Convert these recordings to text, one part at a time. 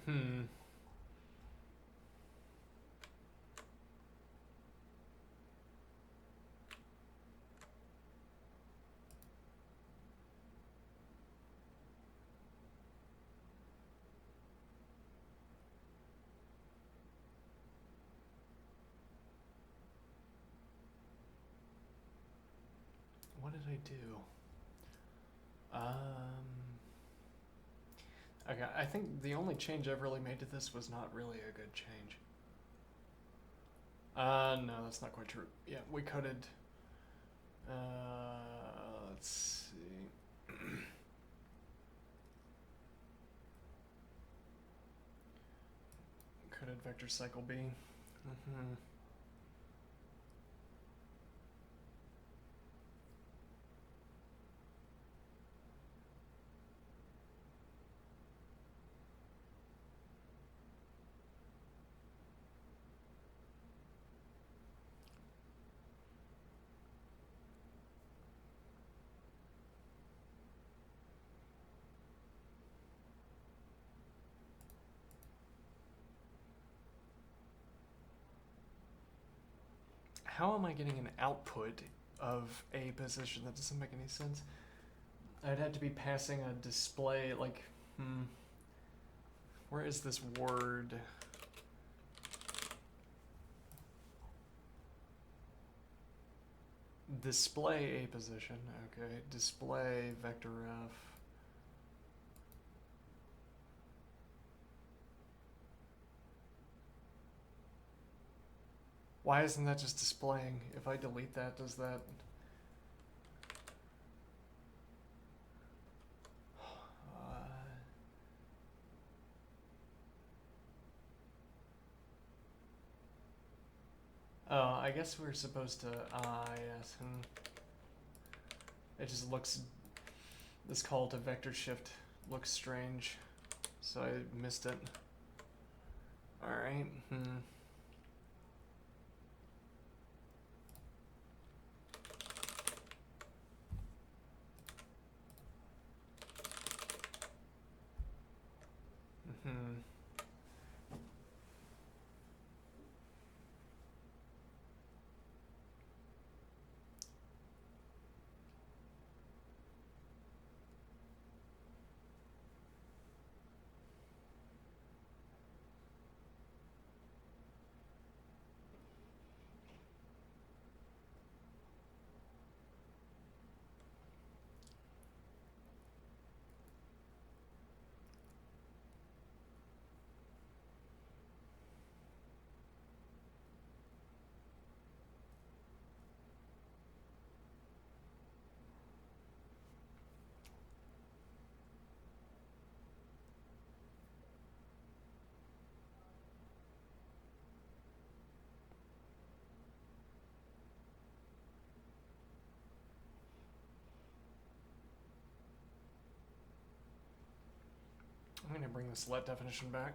Hmm. What did I do? Okay, I think the only change I've really made to this was not really a good change. No, that's not quite true. Yeah, we coded. Let's see. Coded vector cycle B. Mm-hmm. How am I getting an output of a position? That doesn't make any sense. I'd have to be passing a display, like, where is this word? Display a position, okay. Display vector f. Why isn't that just displaying? If I delete that, does that... Oh, I guess we're supposed to... yes. It just looks... This call to vector shift looks strange. So I missed it. Alright. I'm gonna bring this let definition back.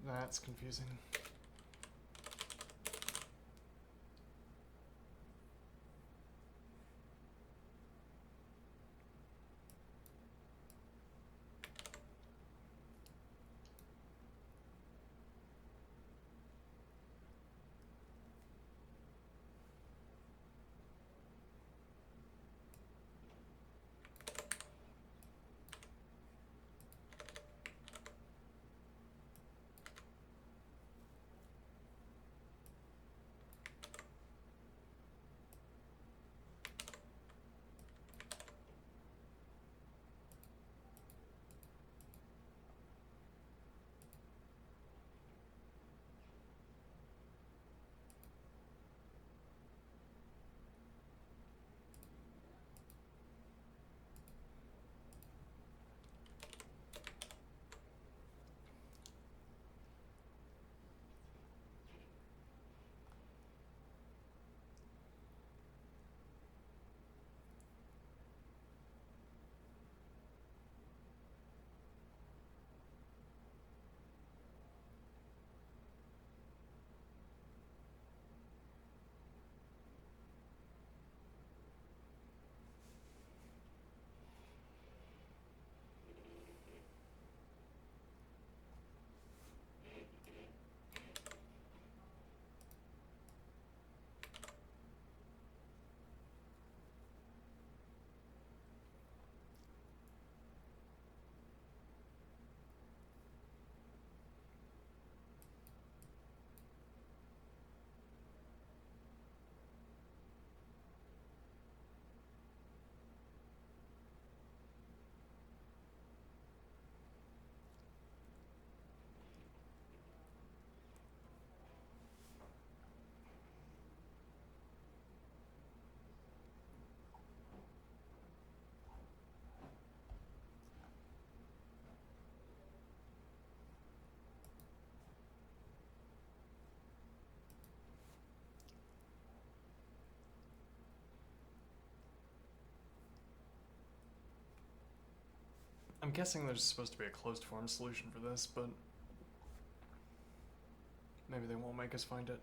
That's confusing. guessing there's supposed to be a closed form solution for this, but maybe they won't make us find it.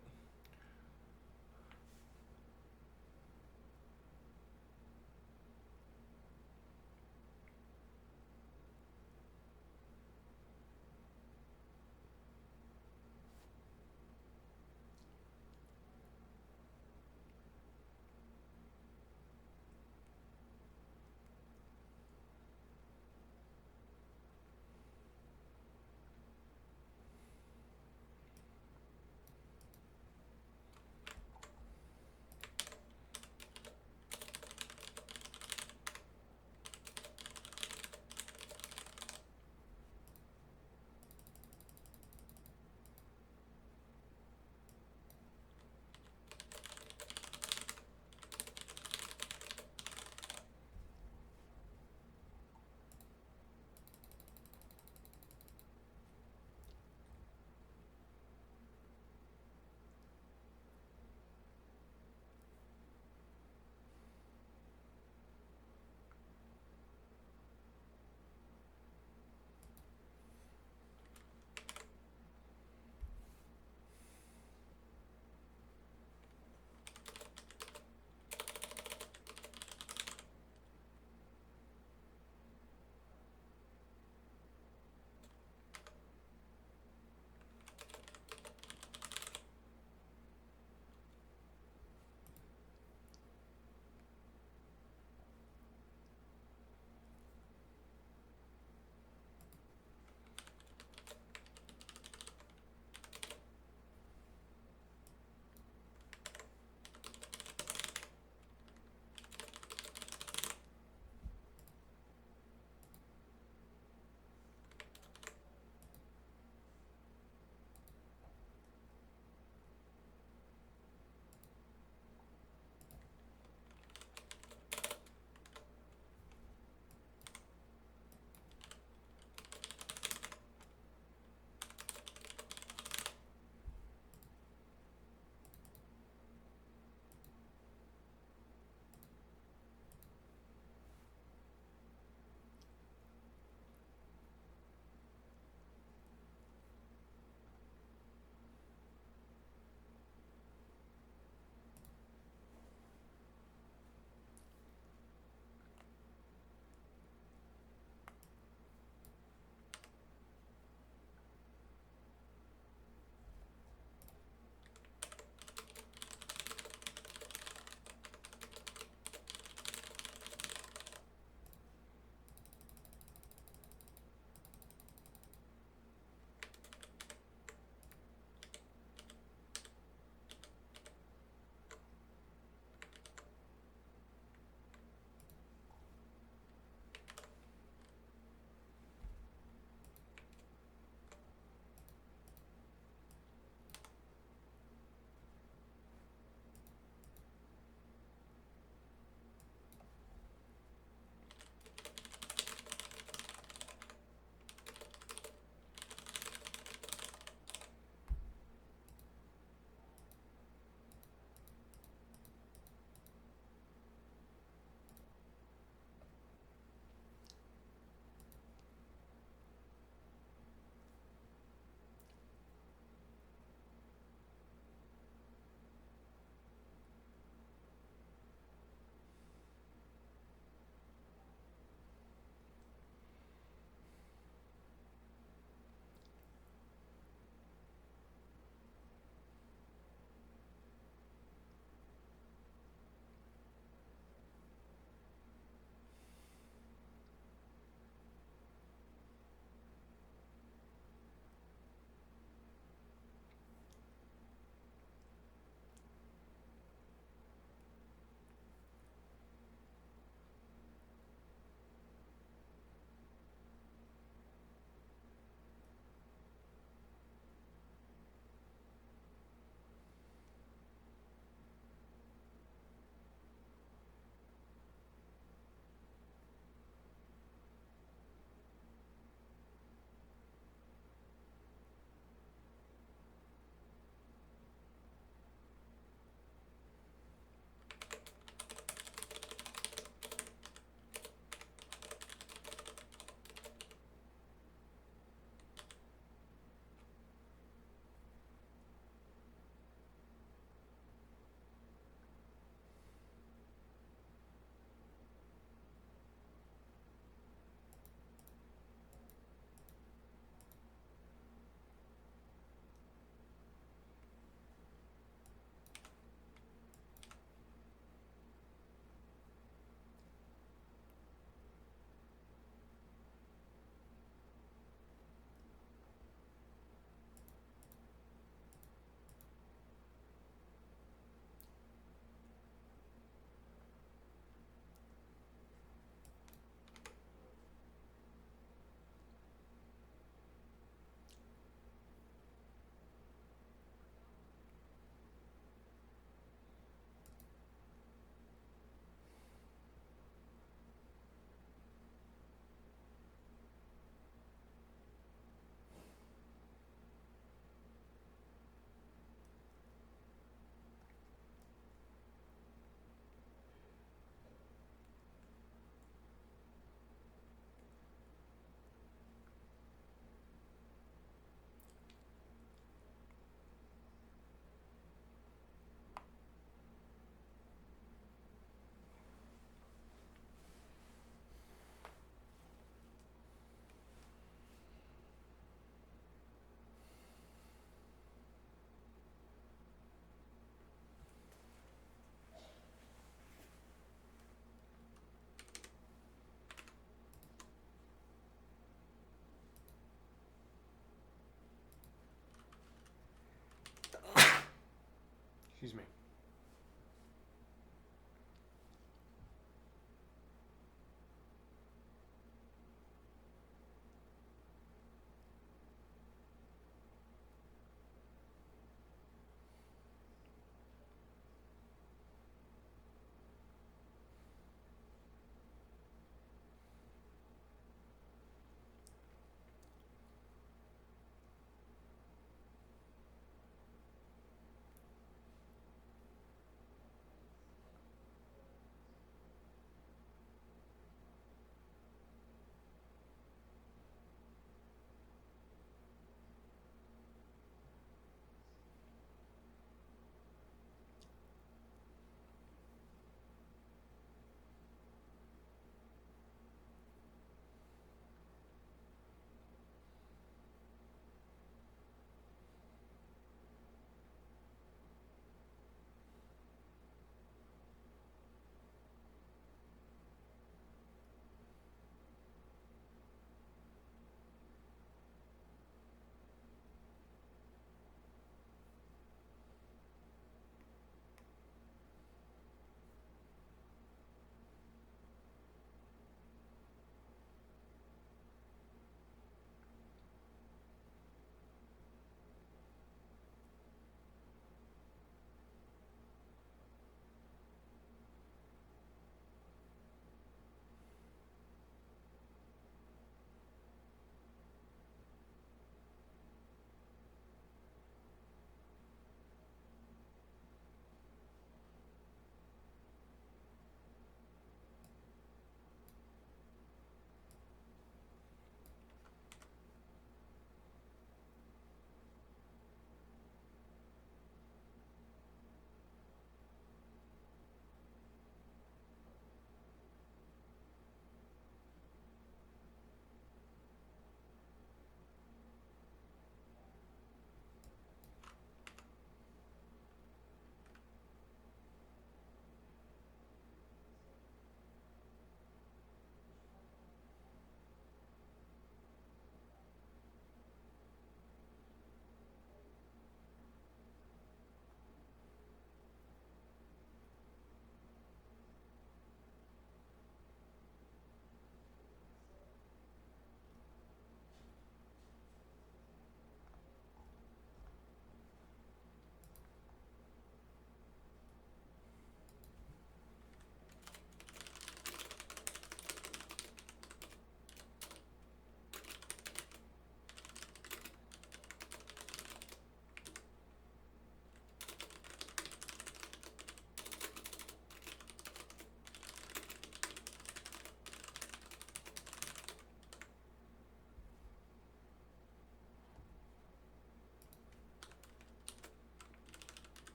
Excuse me.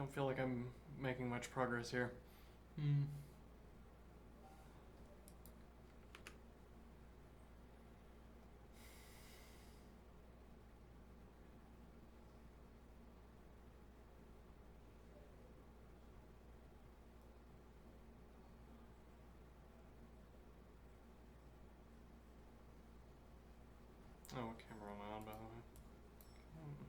don't feel like I'm making much progress here. Hmm. Oh, what camera am I on, by the way? Hmm.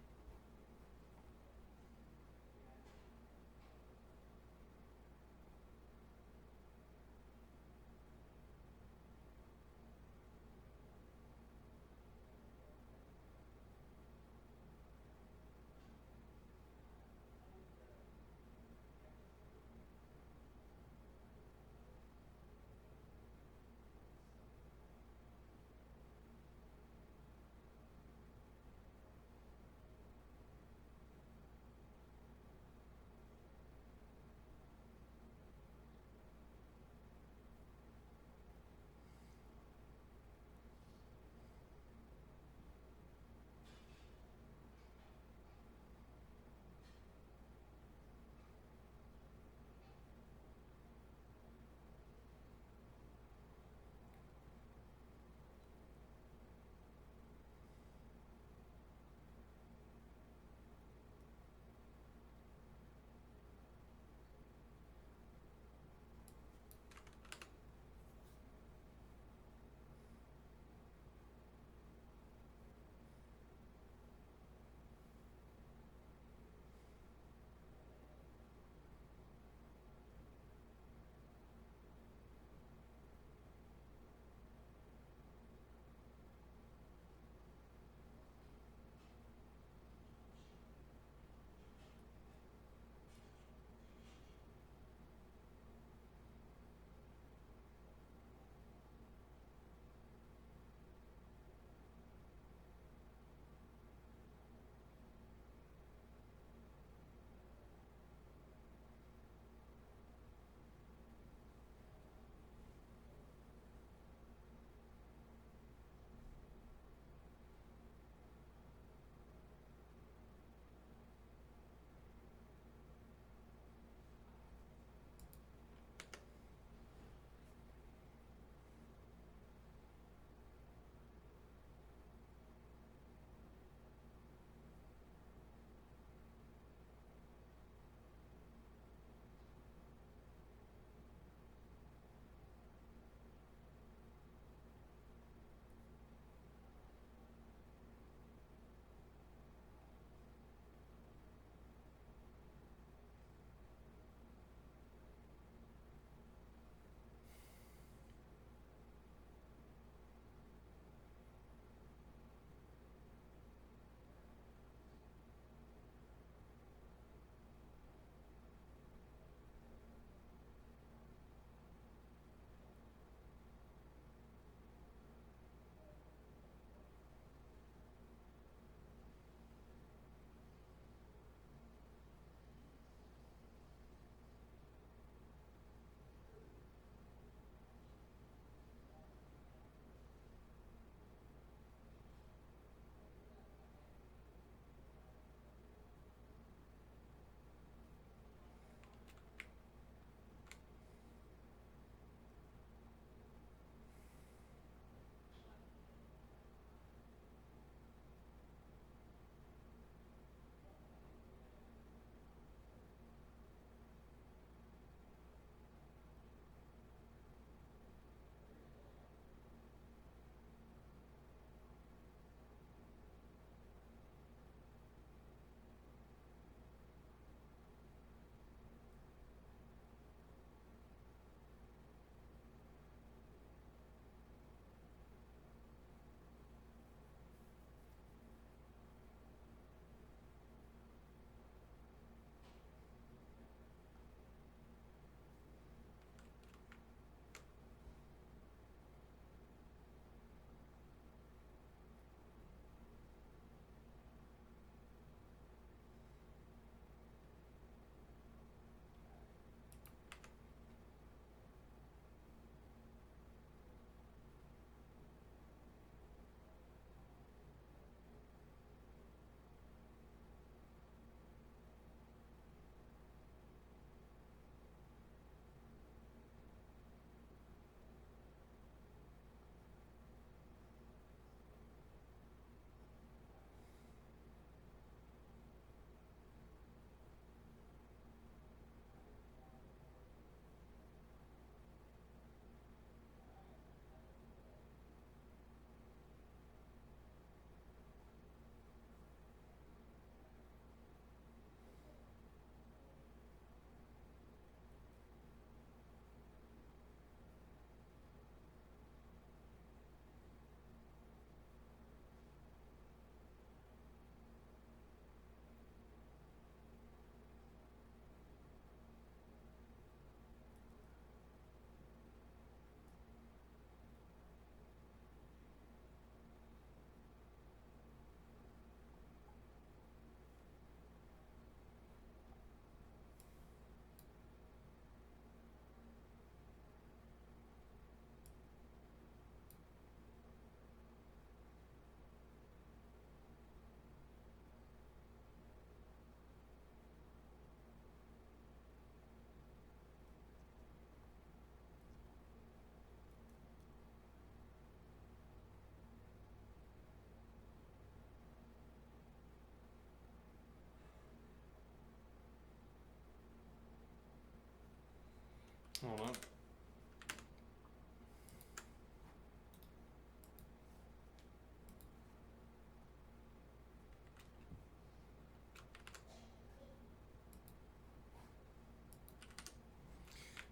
Hold on.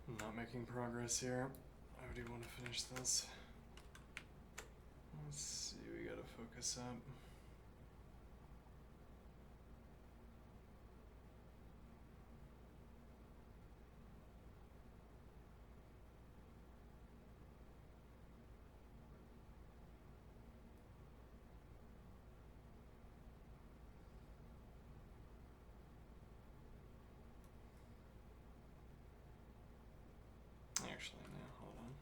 I'm not making progress here. How do you want to finish this? Let's see, we gotta focus up. Actually, no, hold on.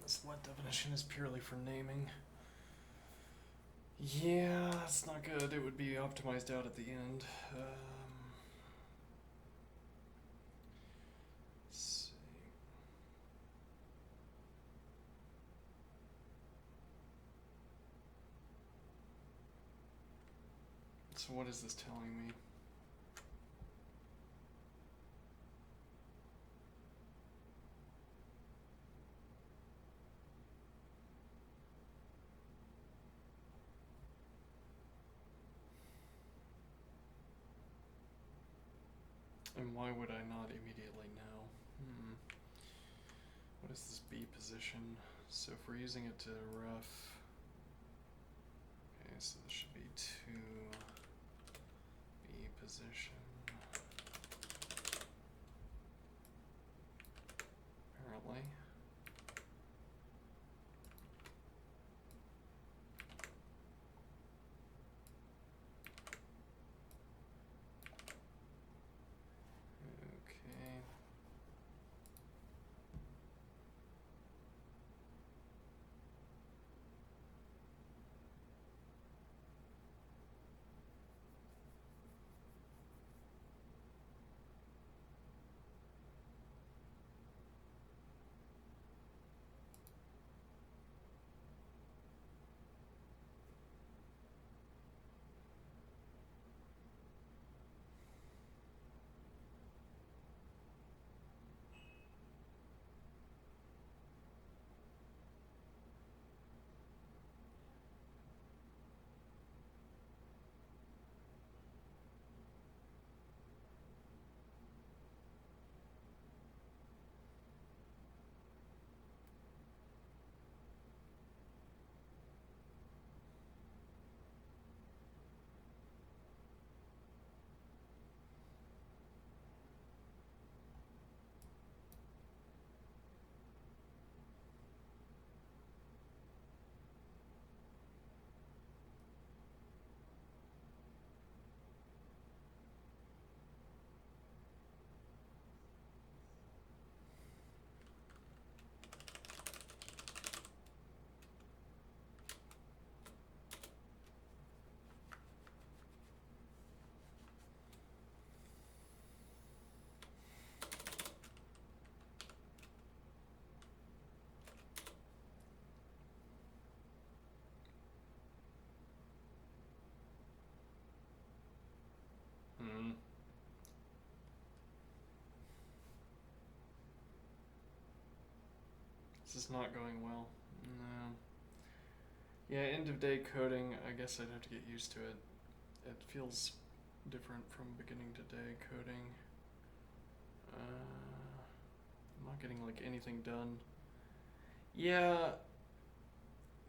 This let definition is purely for naming. Yeah, that's not good. It would be optimized out at the end. Let's see. So what is this telling me? And why would I not immediately know? What is this B position? So if we're using it to ref, okay, so this should be 2 B position. Apparently. Okay. This is not going well. No. Yeah, end of day coding, I guess I'd have to get used to it. It feels different from beginning to day coding. I'm not getting like anything done. Yeah,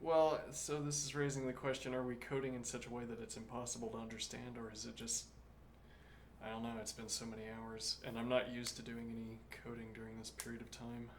well, so this is raising the question, are we coding in such a way that it's impossible to understand, or is it just, I don't know, it's been so many hours, and I'm not used to doing any coding during this period of time.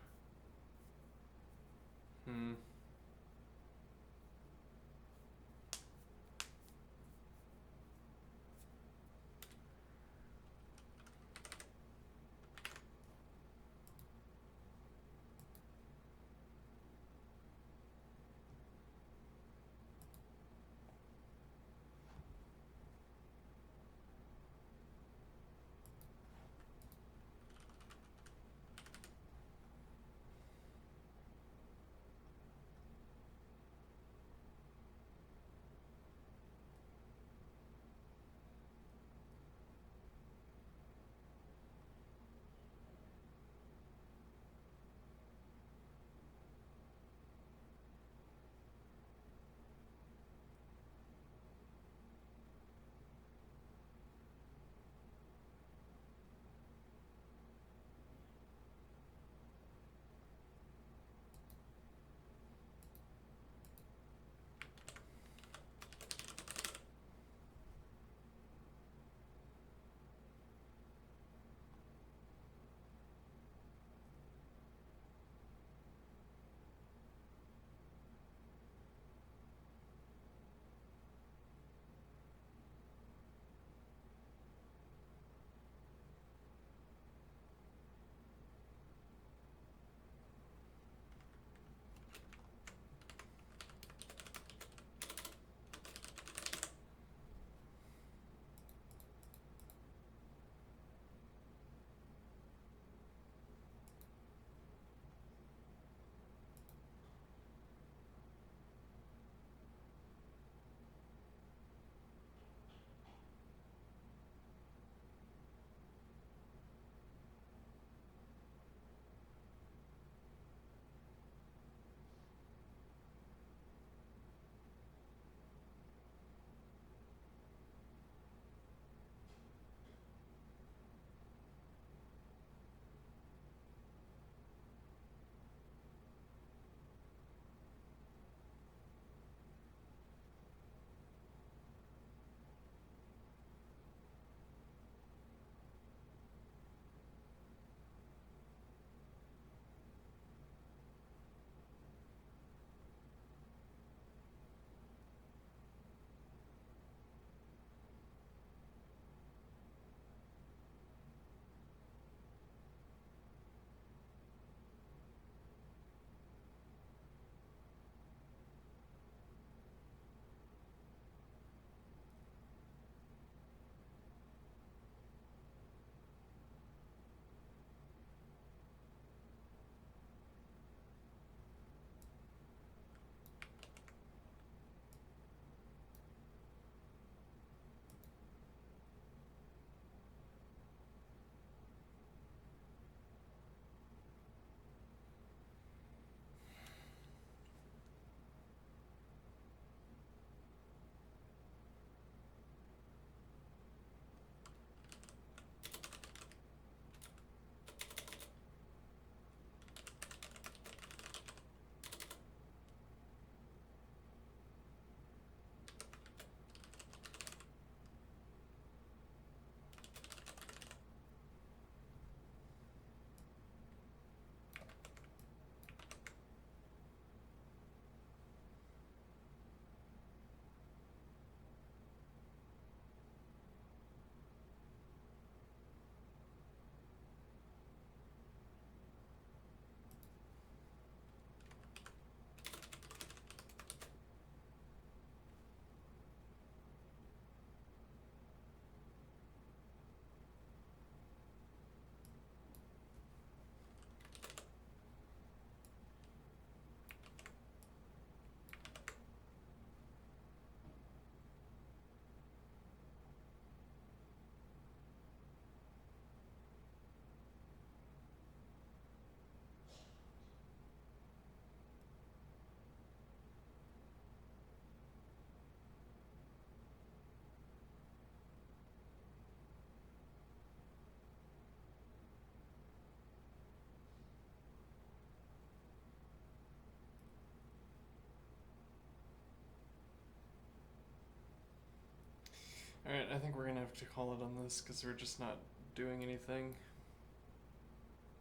Alright, I think we're gonna have to call it on this because we're just not doing anything.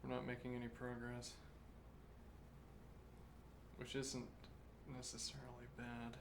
We're not making any progress. Which isn't necessarily bad.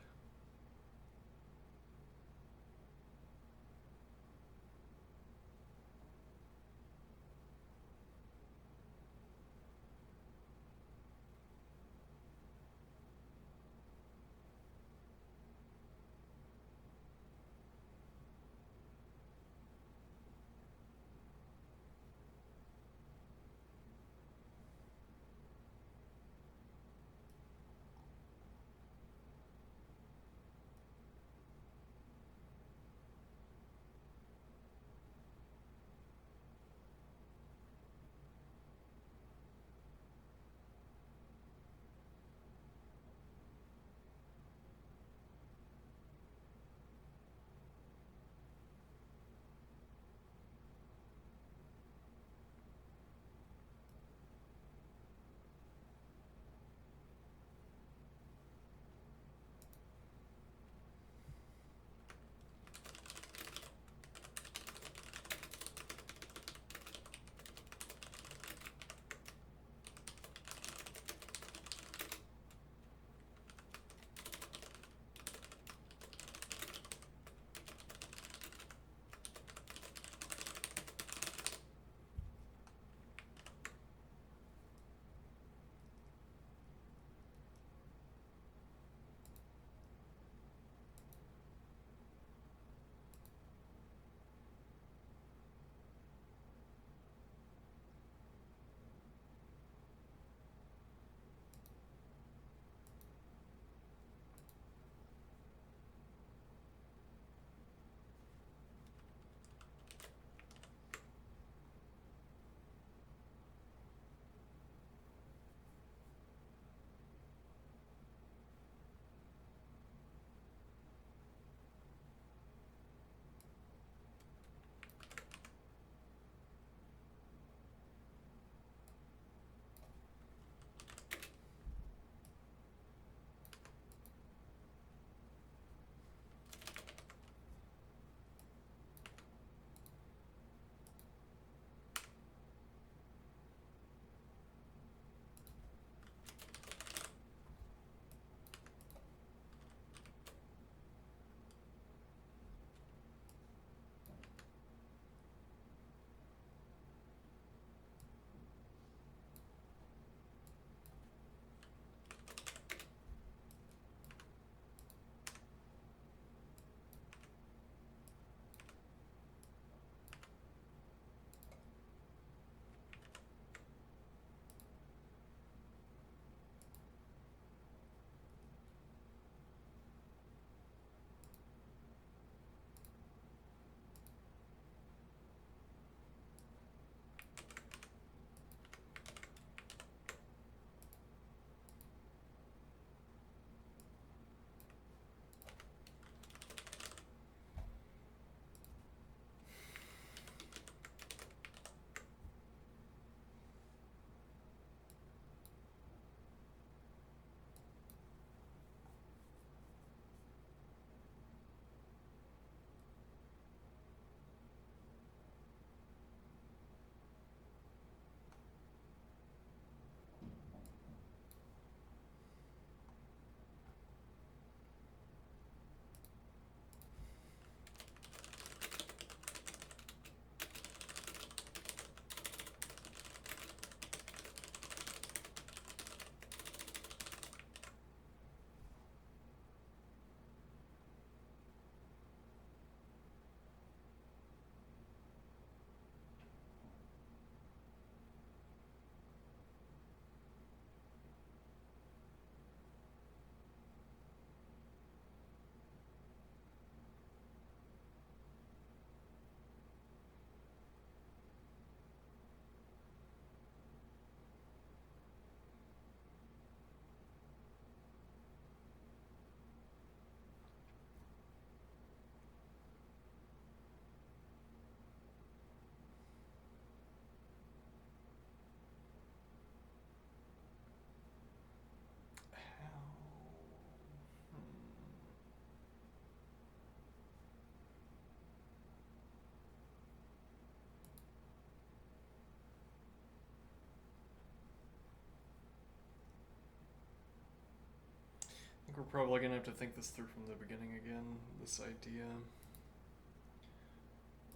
we're probably gonna have to think this through from the beginning again, this idea.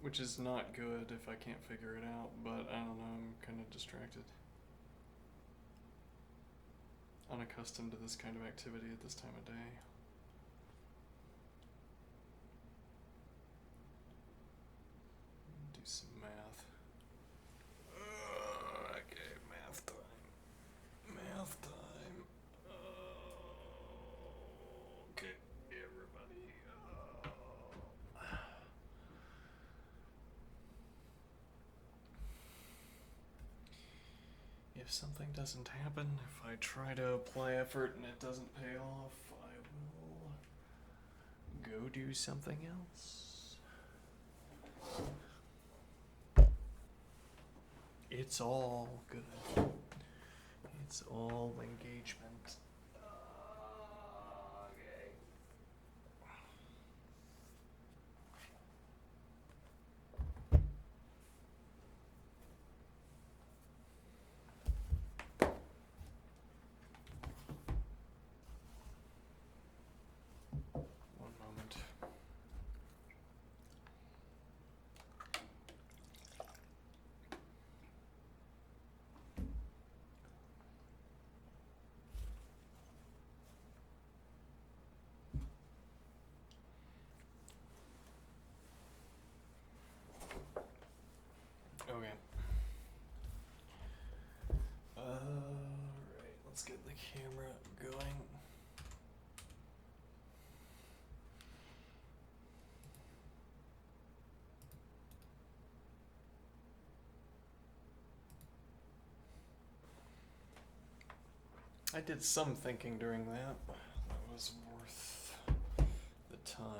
Which is not good if I can't figure it out, but I don't know, I'm kind of distracted. Unaccustomed to this kind of activity at this time of day. Do some math. Okay, math time. Math time. Okay, everybody. If something doesn't happen, if I try to apply effort and it doesn't pay off, I will go do something else. It's all good. It's all engagement. Okay. One moment. Okay. Alright, let's get the camera going. I did some thinking during that. That was worth the time.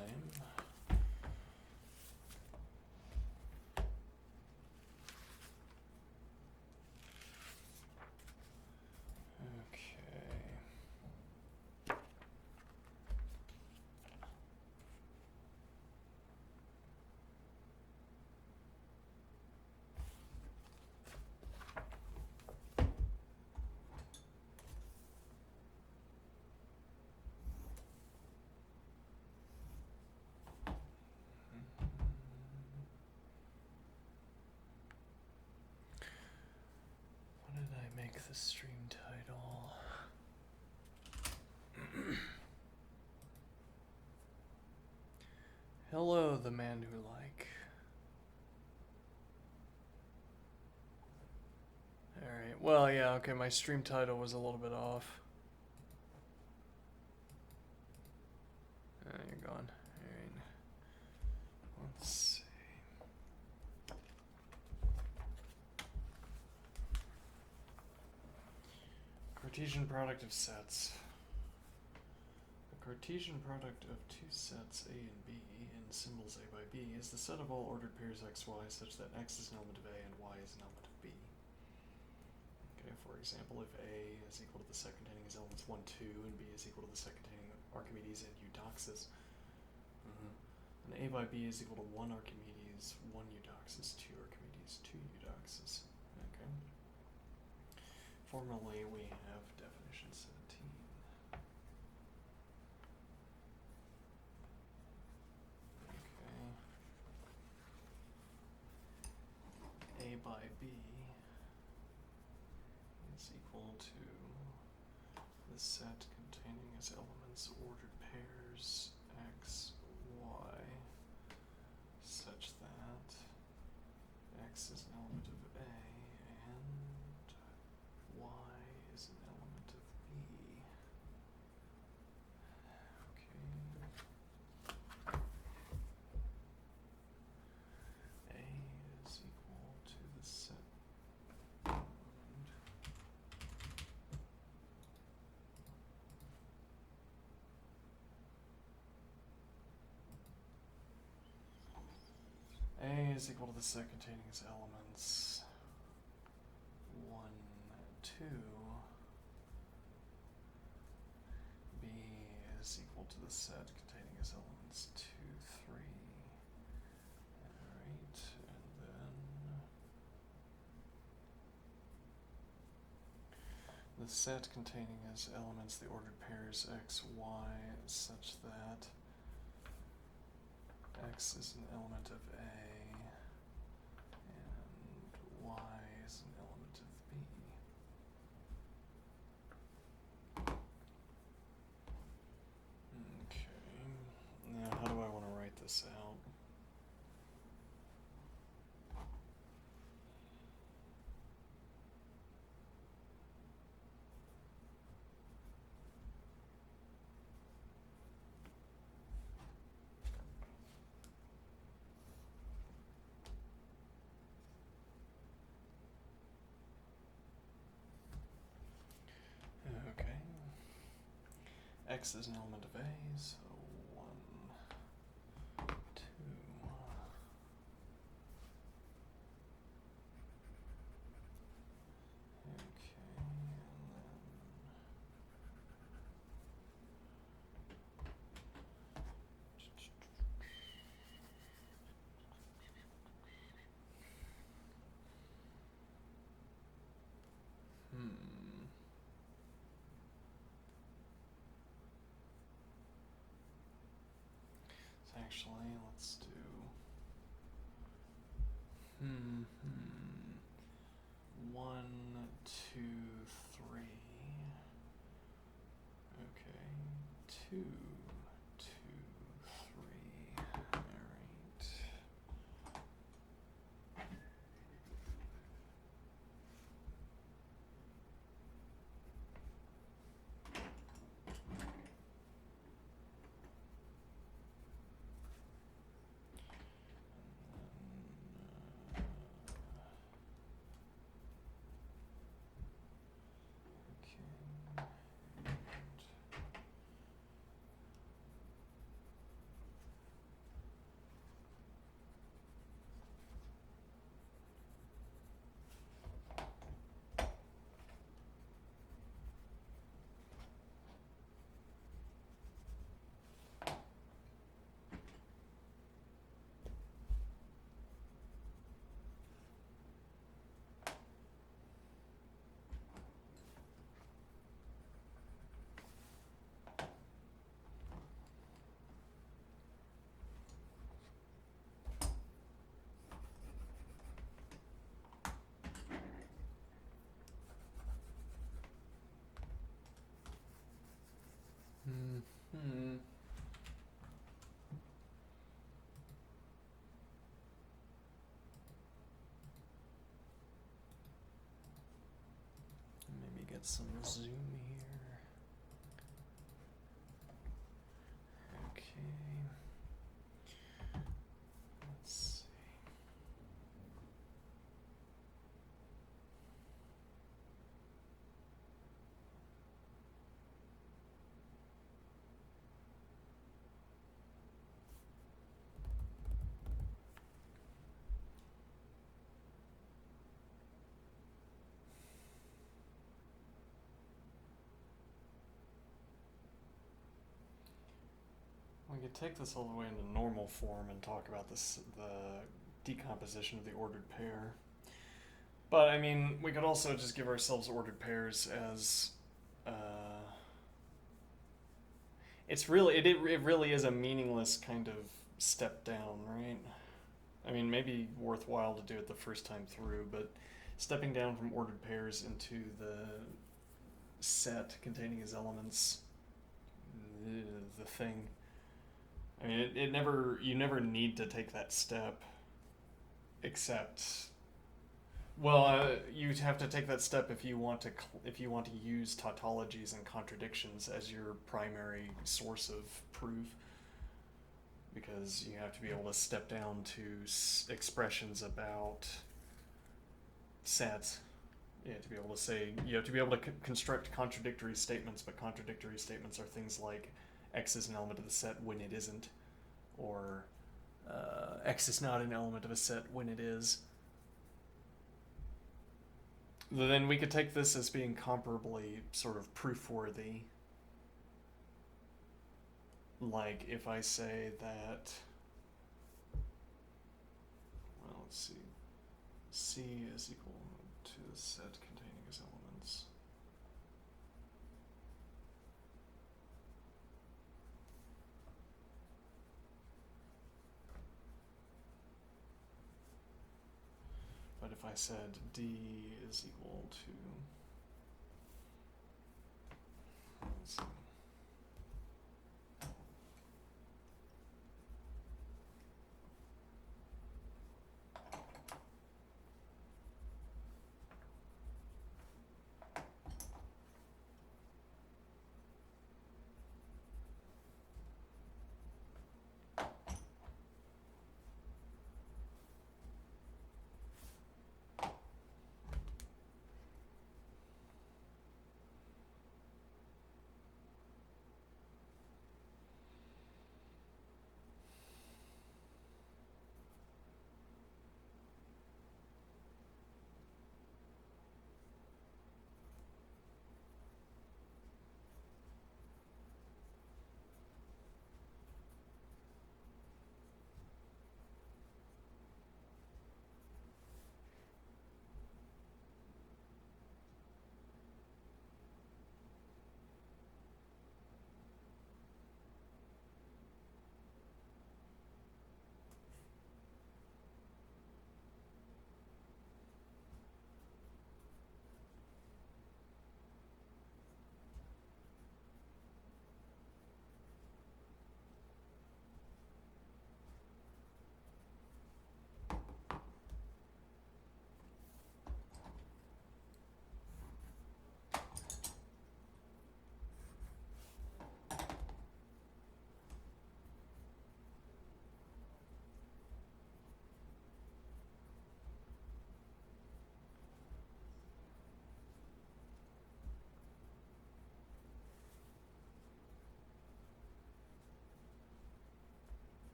What did I make the stream title? Hello, the man who like. Alright, well, yeah, okay, my stream title was a little bit off. You're gone. Alright. Let's see. Cartesian product of sets. The Cartesian product of two sets A and B in symbols A by B is the set of all ordered pairs xy such that x is an element of A and y is an element of B. Okay, for example, if A is equal to the set containing its elements 1, 2, and B is equal to the set containing Archimedes and Eudoxus, and A by B is equal to 1 Archimedes, 1 Eudoxus, 2 Archimedes, 2 Eudoxus. Okay. Formally, we have definition 17. Okay. A by B is equal to the set containing its elements ordered pairs x, y, such that x is an element of A and y is an element of B. Okay. A is equal to the set A is equal to the set containing its elements 1, 2. B is equal to the set containing its elements 2, 3. Alright, and then the set containing as elements the ordered pairs x, y, such that x is an element of A and y is an element of B. Okay, now how do I want to write this out? Okay. X is an element of A, so 1, 2. Okay, and then So actually, let's do 1, 2, 3. Okay, 2, 2, 3. All right. Maybe get some zoom here. Okay. Let's see. We could take this all the way into normal form and talk about this, the decomposition of the ordered pair. But I mean, we could also just give ourselves ordered pairs as it really is a meaningless kind of step down, right? I mean, maybe worthwhile to do it the first time through, but stepping down from ordered pairs into the set containing as elements, the thing. I mean, you never need to take that step, except, well, you have to take that step if you want to use tautologies and contradictions as your primary source of proof, because you have to be able to step down to expressions about sets. You have to be able to say, you have to be able to construct contradictory statements, but contradictory statements are things like X is an element of the set when it isn't, or X is not an element of a set when it is. Then we could take this as being comparably sort of proof-worthy. Like if I say that, well, let's see, C is equal to the set containing its elements. I said D is equal to, let's see.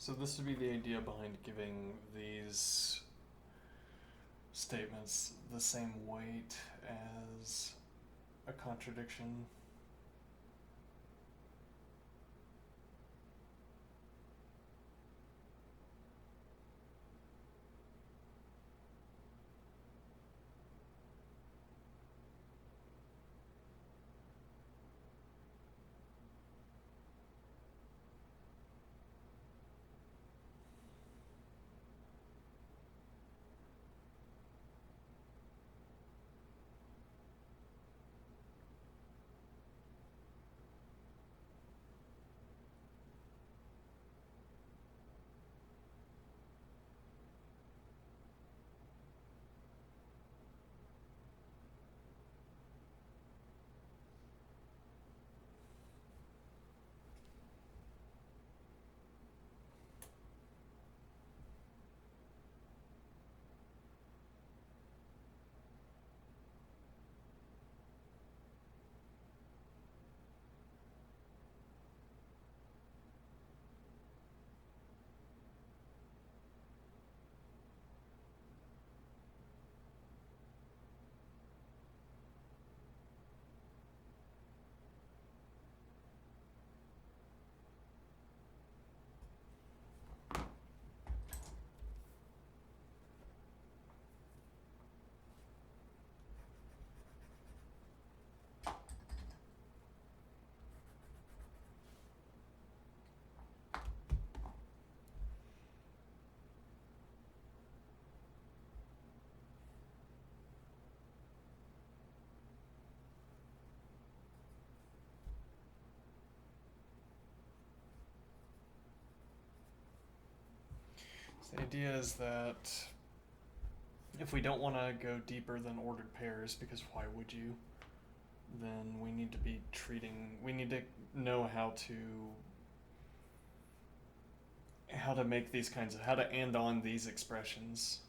So this would be the idea behind giving these statements the same weight as a contradiction. So the idea is that if we don't want to go deeper than ordered pairs, because why would you? Then we need to be we need to know how to make these kinds of, how to end on these expressions,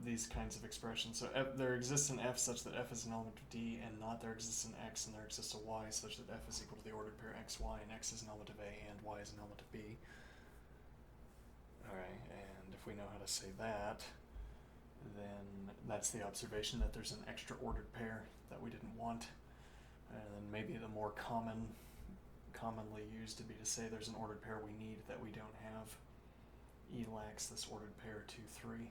these kinds of expressions. So there exists an f such that f is an element of D, and not there exists an x and there exists a y such that f is equal to the ordered pair x, y, and x is an element of A and y is an element of B. Alright, and if we know how to say that, then that's the observation that there's an extra ordered pair that we didn't want. And then maybe the more commonly used to be to say there's an ordered pair we need that we don't have. E lacks this ordered pair 2, 3.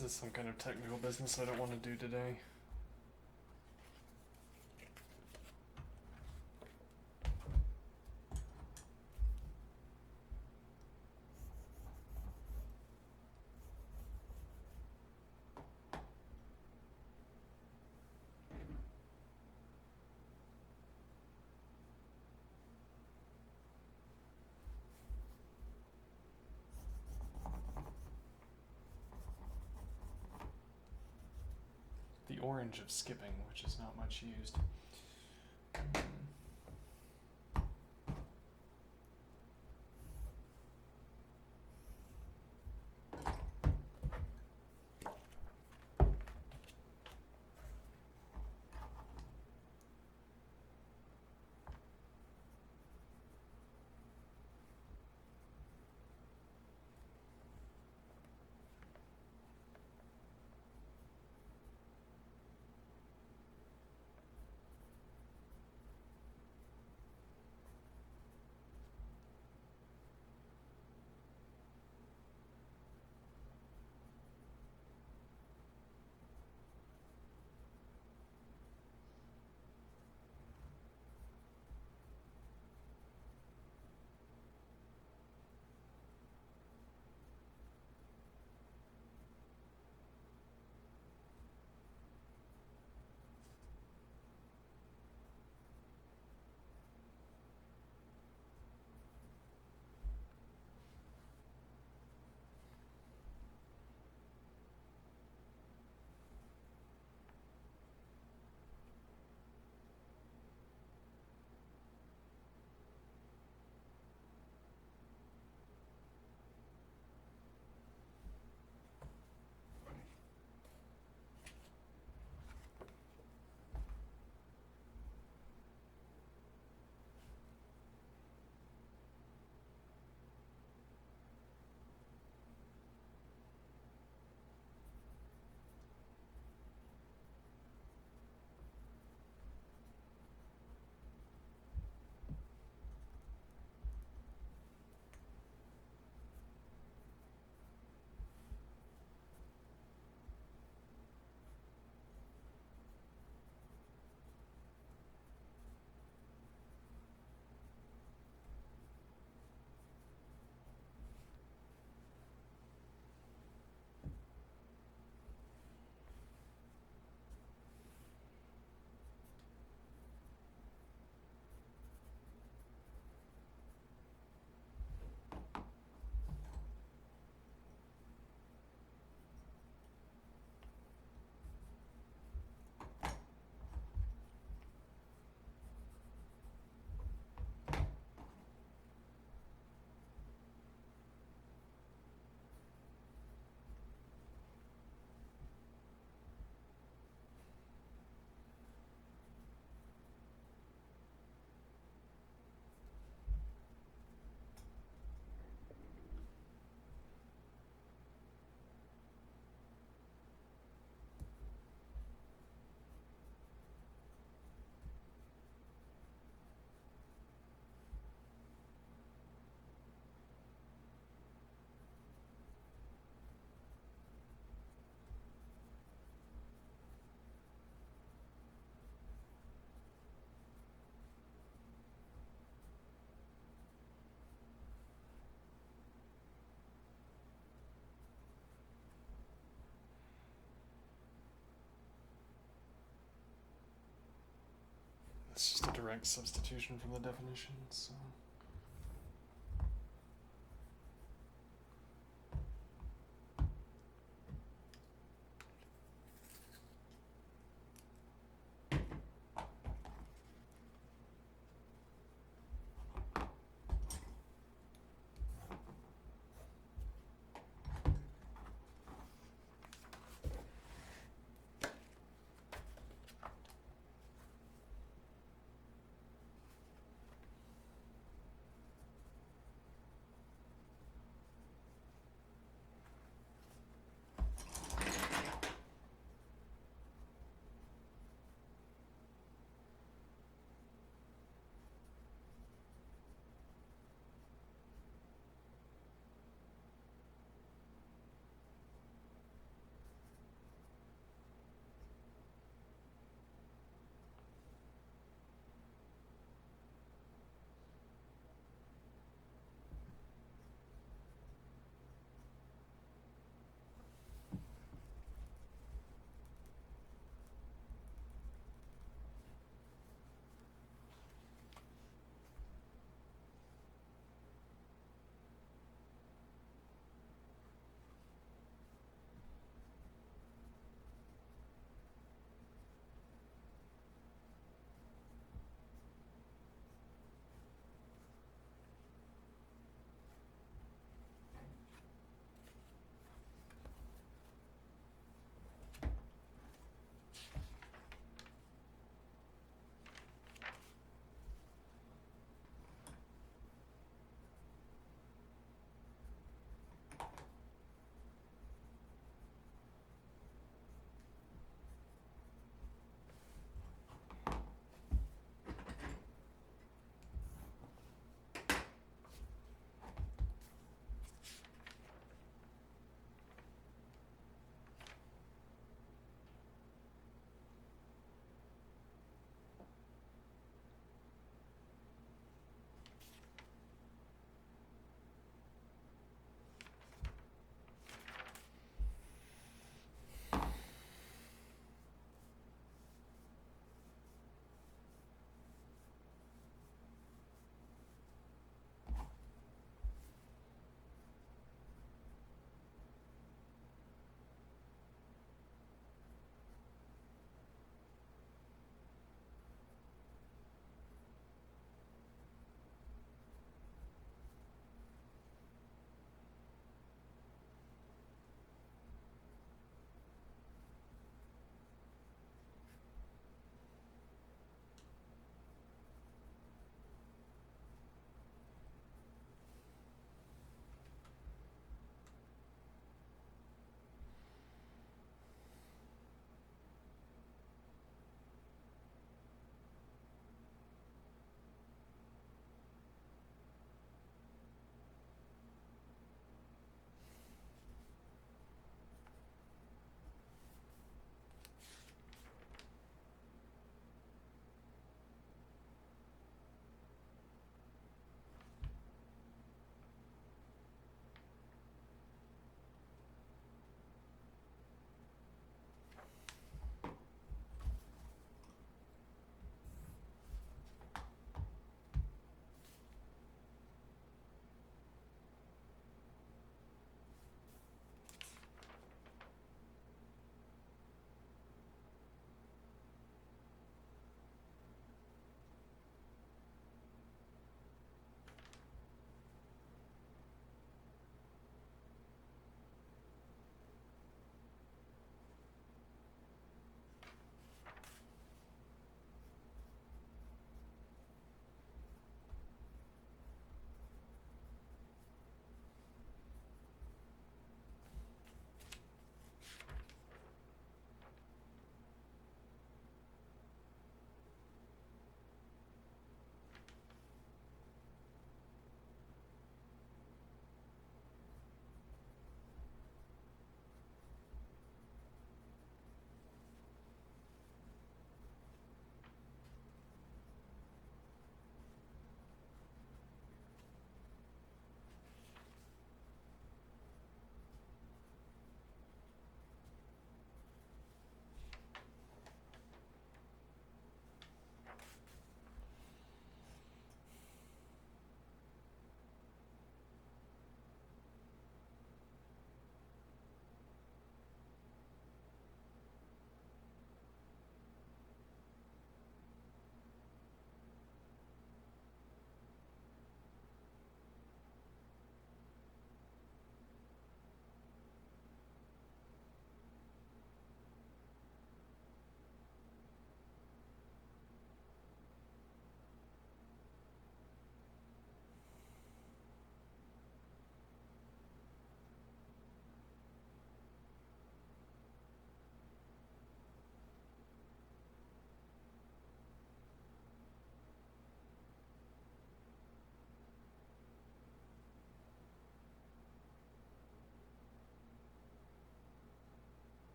This is some kind of technical business I don't want to do today. The orange of skipping, which is not much used. It's just a direct substitution from the definition, so.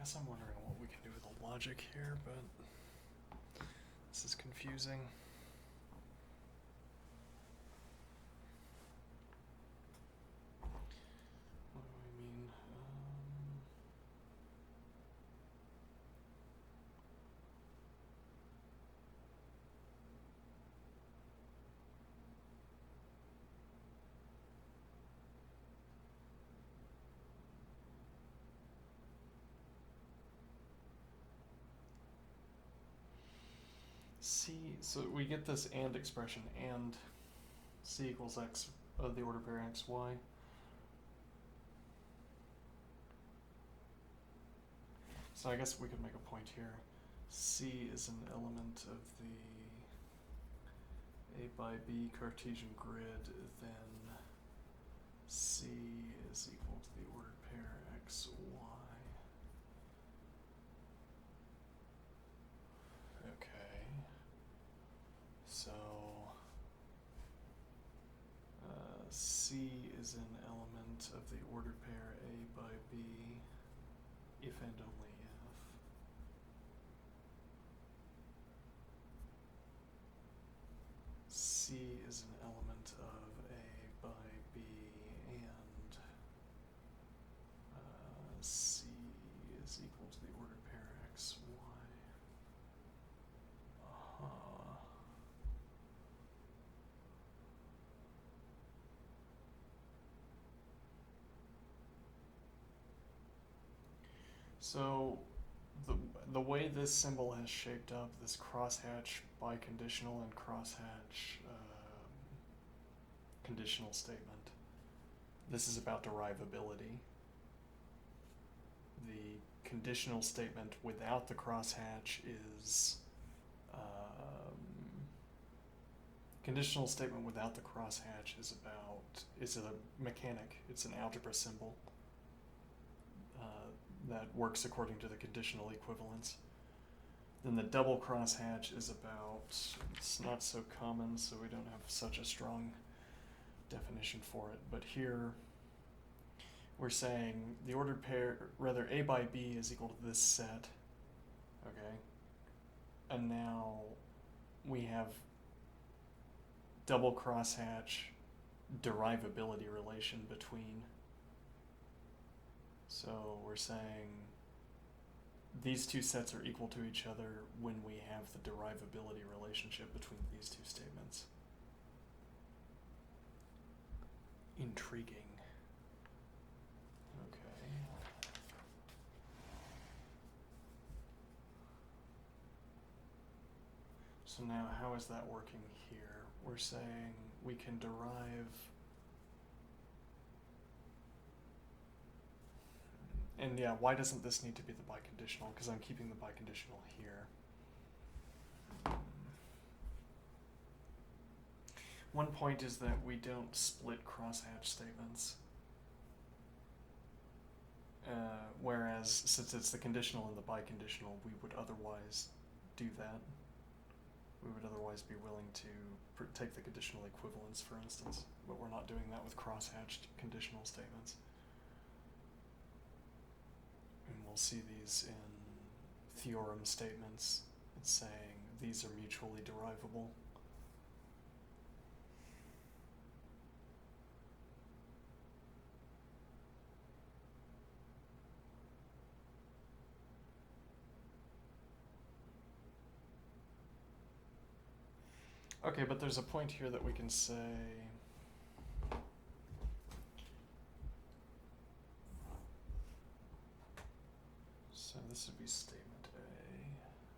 guess I'm wondering what we can do with the logic here, but this is confusing. What do I mean? C, so we get this and expression, and C equals X of the order pair X, Y. So I guess we could make a point here. C is an element of the A by B Cartesian grid, then C is equal to the ordered pair X, Y. Okay. So C is an element of the ordered pair A by B if and only if C is an element of A by B and C is equal to the ordered pair X, Y. So the way this symbol has shaped up, this crosshatch biconditional and crosshatch conditional statement, this is about derivability. The conditional statement without the crosshatch is conditional statement without the crosshatch is a mechanic. It's an algebra symbol that works according to the conditional equivalence. Then the double crosshatch is about, it's not so common, so we don't have such a strong definition for it. But here we're saying the ordered pair, rather A by B is equal to this set, okay? And now we have double crosshatch derivability relation between. So we're saying these two sets are equal to each other when we have the derivability relationship between these two statements. Intriguing. Okay. So now how is that working here? We're saying we can derive, and yeah, why doesn't this need to be the biconditional? Because I'm keeping the biconditional here. One point is that we don't split crosshatch statements. Whereas, since it's the conditional and the biconditional, we would otherwise do that. We would otherwise be willing to take the conditional equivalence, for instance, but we're not doing that with crosshatched conditional statements. And we'll see these in theorem statements. It's saying these are mutually derivable. Okay, but there's a point here that we can say, so this would be statement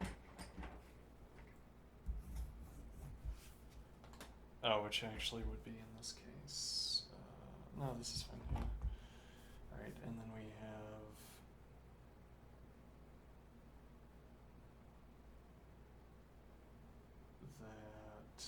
A. Oh, which actually would be in this case. No, this is fine. Yeah. Alright, and then we have that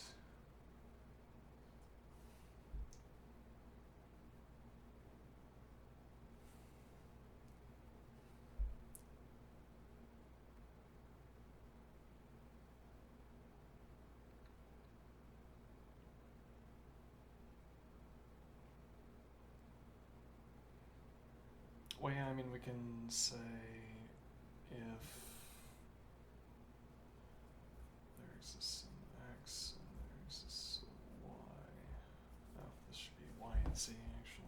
well, yeah, I mean, we can say if there exists an x and there exists a y. Oh, this should be y and z actually.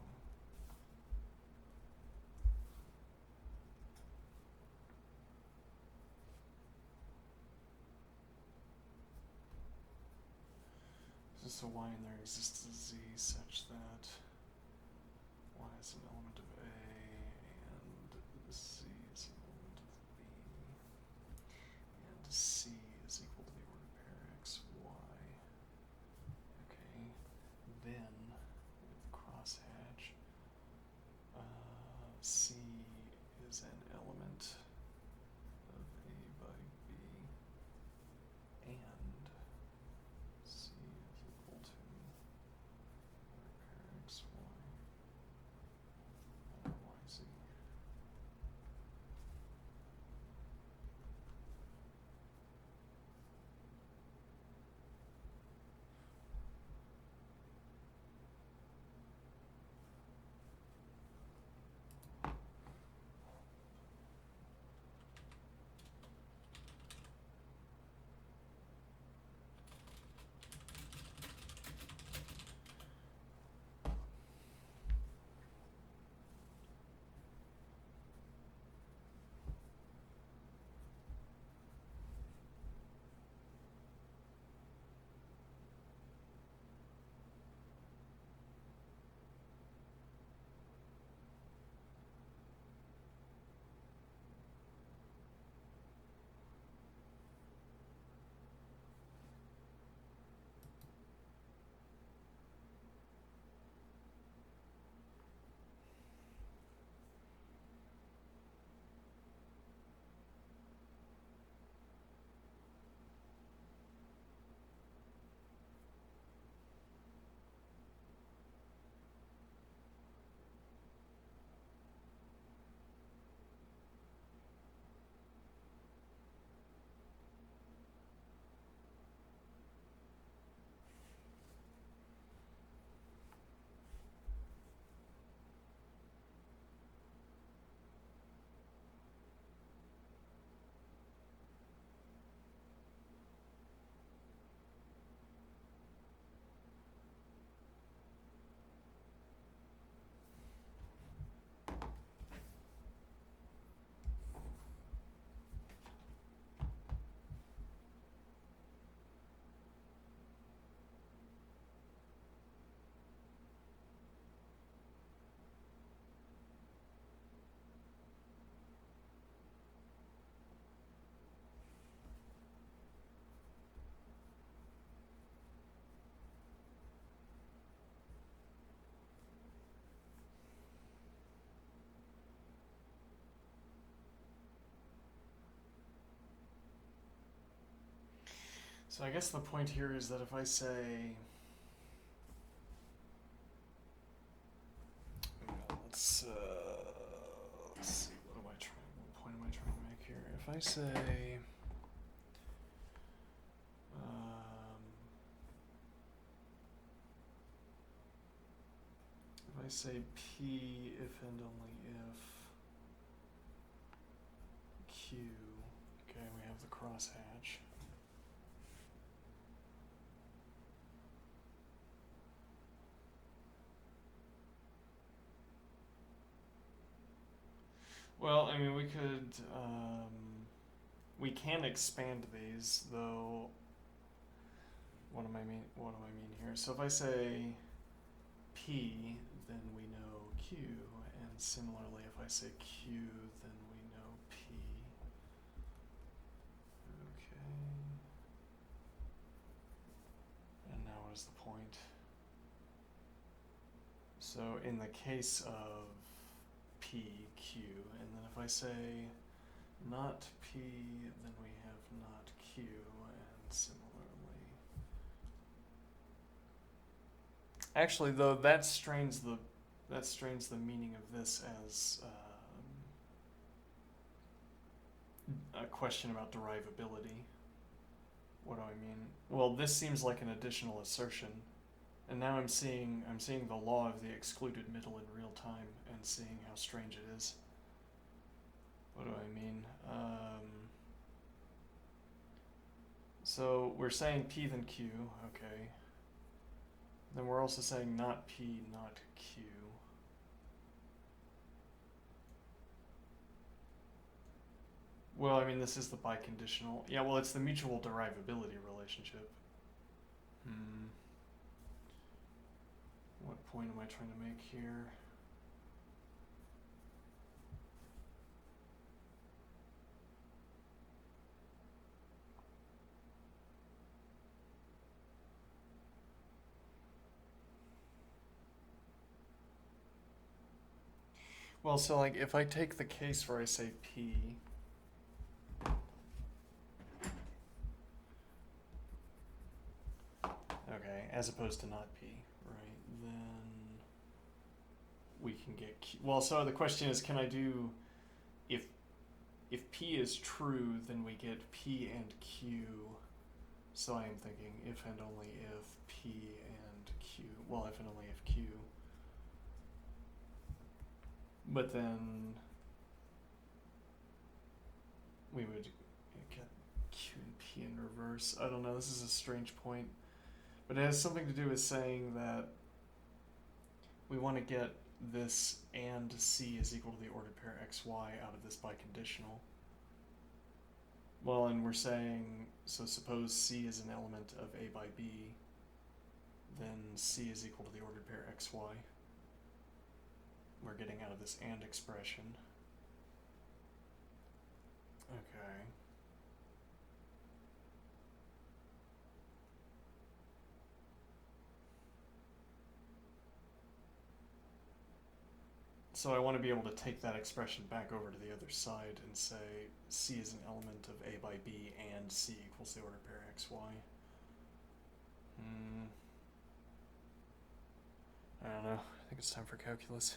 Exists a y and there exists a z such that y is an element of A and z is an element of B, and C is equal to the ordered pair x, y. Okay, then with the crosshatch, C is an element of A by B, and C is equal to ordered pair x, y, and y, z. So I guess the point here is that if I say, let's see, what point am I trying to make here? If I say, if I say P if and only if Q, okay, we have the crosshatch. Well, I mean, we can expand these, though. What do I mean here? So if I say P, then we know Q, and similarly, if I say Q, then we know P. Okay. And now what is the point? So in the case of P, Q, and then if I say not P, then we have not Q, and similarly. Actually, though, that strains the meaning of this as a question about derivability. What do I mean? Well, this seems like an additional assertion, and now I'm seeing the law of the excluded middle in real time and seeing how strange it is. what do I mean? So we're saying P then Q, okay. Then we're also saying not P, not Q. Well, I mean, this is the biconditional. Yeah, well, it's the mutual derivability relationship. What point am I trying to make here? Well, so like if I take the case where I say P, okay, as opposed to not P, right? Then we can get Q. Well, so the question is, can I do, if P is true, then we get P and Q. So I am thinking if and only if P and Q. Well, if and only if Q. But then we would get Q and P in reverse. I don't know, this is a strange point. But it has something to do with saying that we want to get this and C is equal to the ordered pair xy out of this biconditional. Well, and we're saying, so suppose C is an element of A by B, then C is equal to the ordered pair xy. We're getting out of this and expression. Okay. So I want to be able to take that expression back over to the other side and say C is an element of A by B and C equals the ordered pair xy. I don't know. I think it's time for calculus.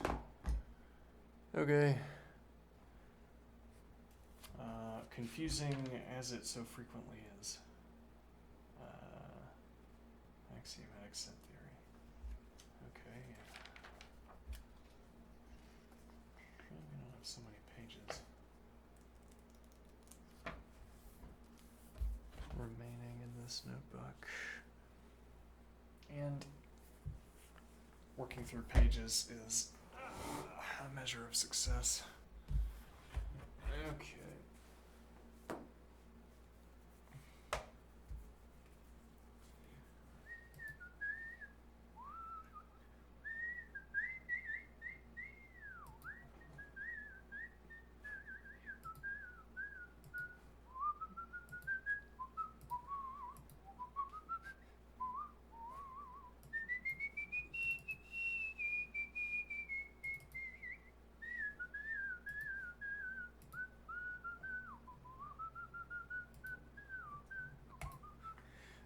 Okay. Confusing as it so frequently is. Axiomatic set theory. Okay. We don't have so many pages remaining in this notebook. And working through pages is a measure of success. Okay.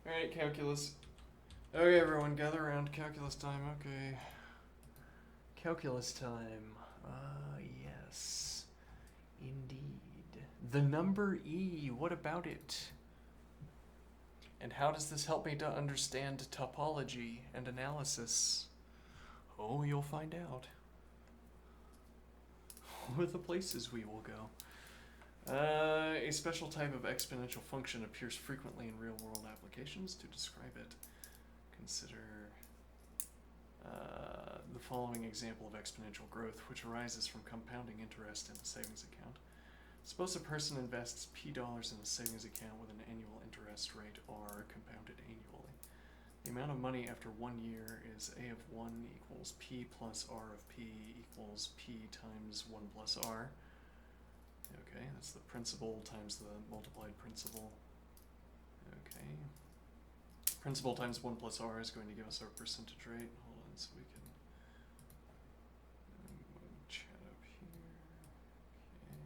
Alright, calculus. Okay, everyone, gather around. Calculus time, okay. Calculus time. Yes. Indeed. The number E, what about it? And how does this help me to understand topology and analysis? Oh, you'll find out. What are the places we will go? A special type of exponential function appears frequently in real-world applications. To describe it, consider the following example of exponential growth, which arises from compounding interest in a savings account. Suppose a person invests P dollars in a savings account with an annual interest rate R compounded annually. The amount of money after 1 year is A of 1 equals P plus R of P equals P times 1 plus R. Okay, that's the principal times the multiplied principal. Okay. Principal times 1 plus R is going to give us our percentage rate. Hold on, so we can chat up here. Okay.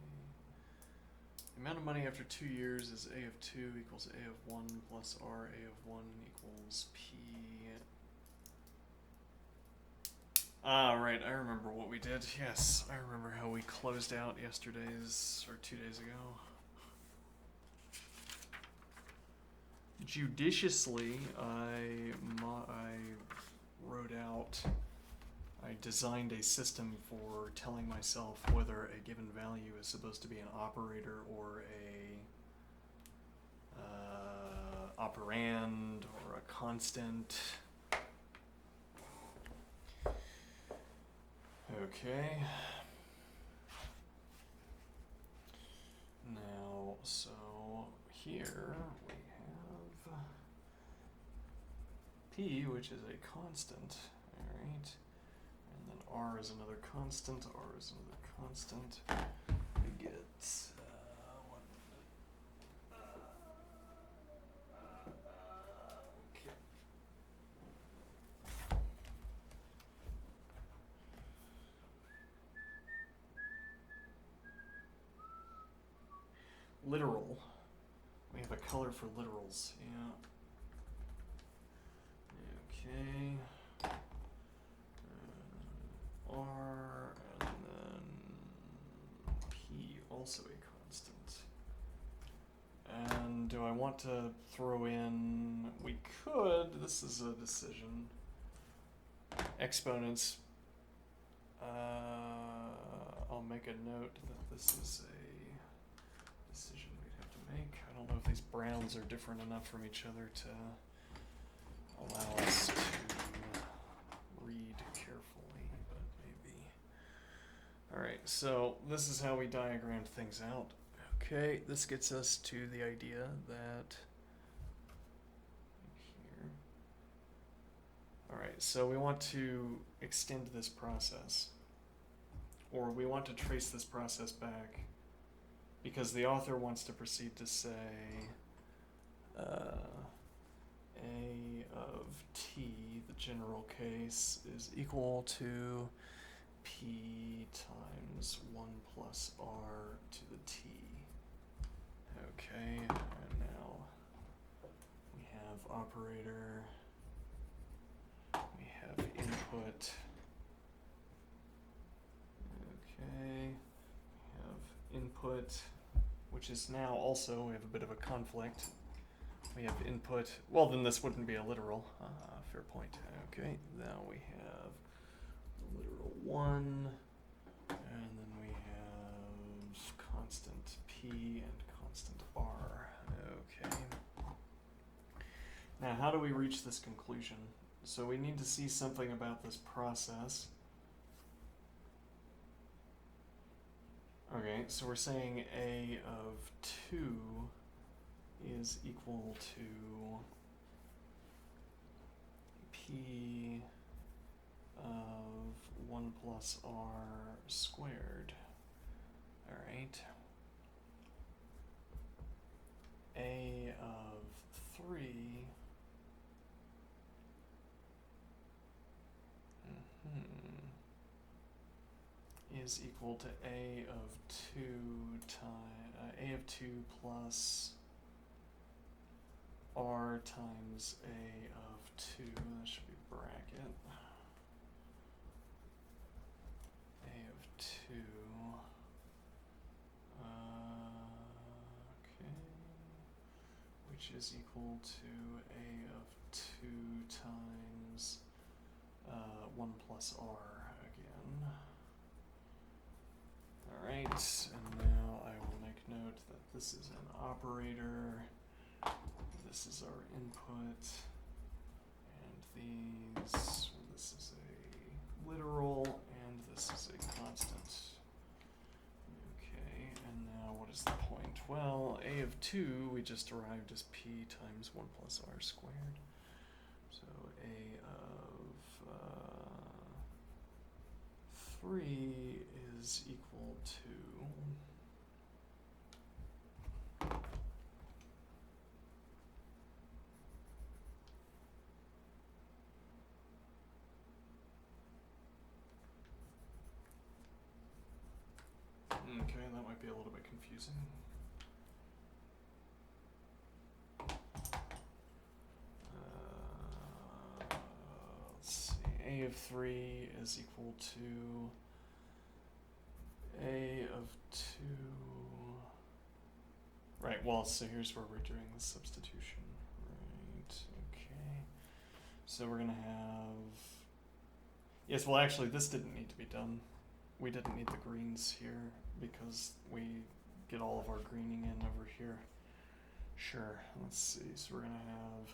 The amount of money after 2 years is A of 2 equals A of 1 plus R. A of 1 equals P. Ah, right, I remember what we did. Yes, I remember how we closed out yesterday's, or 2 days ago. Judiciously, I wrote out, I designed a system for telling myself whether a given value is supposed to be an operator or a operand or a constant. Okay. Now, so here we have P, which is a constant, alright, and then R is another constant, R is another constant. We get, okay. Literal. We have a color for literals, yeah. Okay. R, and then P, also a constant. And do I want to throw in, we could, this is a decision, exponents. I'll make a note that this is a decision we'd have to make. I don't know if these browns are different enough from each other to allow us to read carefully, but maybe. Alright, so this is how we diagrammed things out. Okay, this gets us to the idea that here. Alright, so we want to extend this process, or we want to trace this process back, because the author wants to proceed to say A of t, the general case, is equal to P times 1 plus R to the t. Okay, and now we have operator, we have input, okay, we have input, which is now also, we have a bit of a conflict. We have input, well then this wouldn't be a literal, fair point. Okay, now we have literal 1, and then we have constant P and constant R. Okay. Now how do we reach this conclusion? So we need to see something about this process. Okay, so we're saying A of 2 is equal to P of 1 plus R squared. Alright. A of 3 is equal to A of 2 times A of 2 plus R times A of 2, that should be bracket. A of 2, okay, which is equal to A of 2 times 1 plus R again. Alright, and now I will make note that this is an operator. This is our input, and this is a literal, and this is a constant. Okay, and now what is the point? Well, A of 2 we just derived as P times 1 plus R squared. So A of 3 is equal to okay, that might be a little bit confusing. Let's see, A of 3 is equal to A of 2. Right, well, so here's where we're doing the substitution. Right, okay. So we're going to have Yes, well actually this didn't need to be done. We didn't need the greens here because we get all of our greening in over here. Sure, let's see, so we're gonna have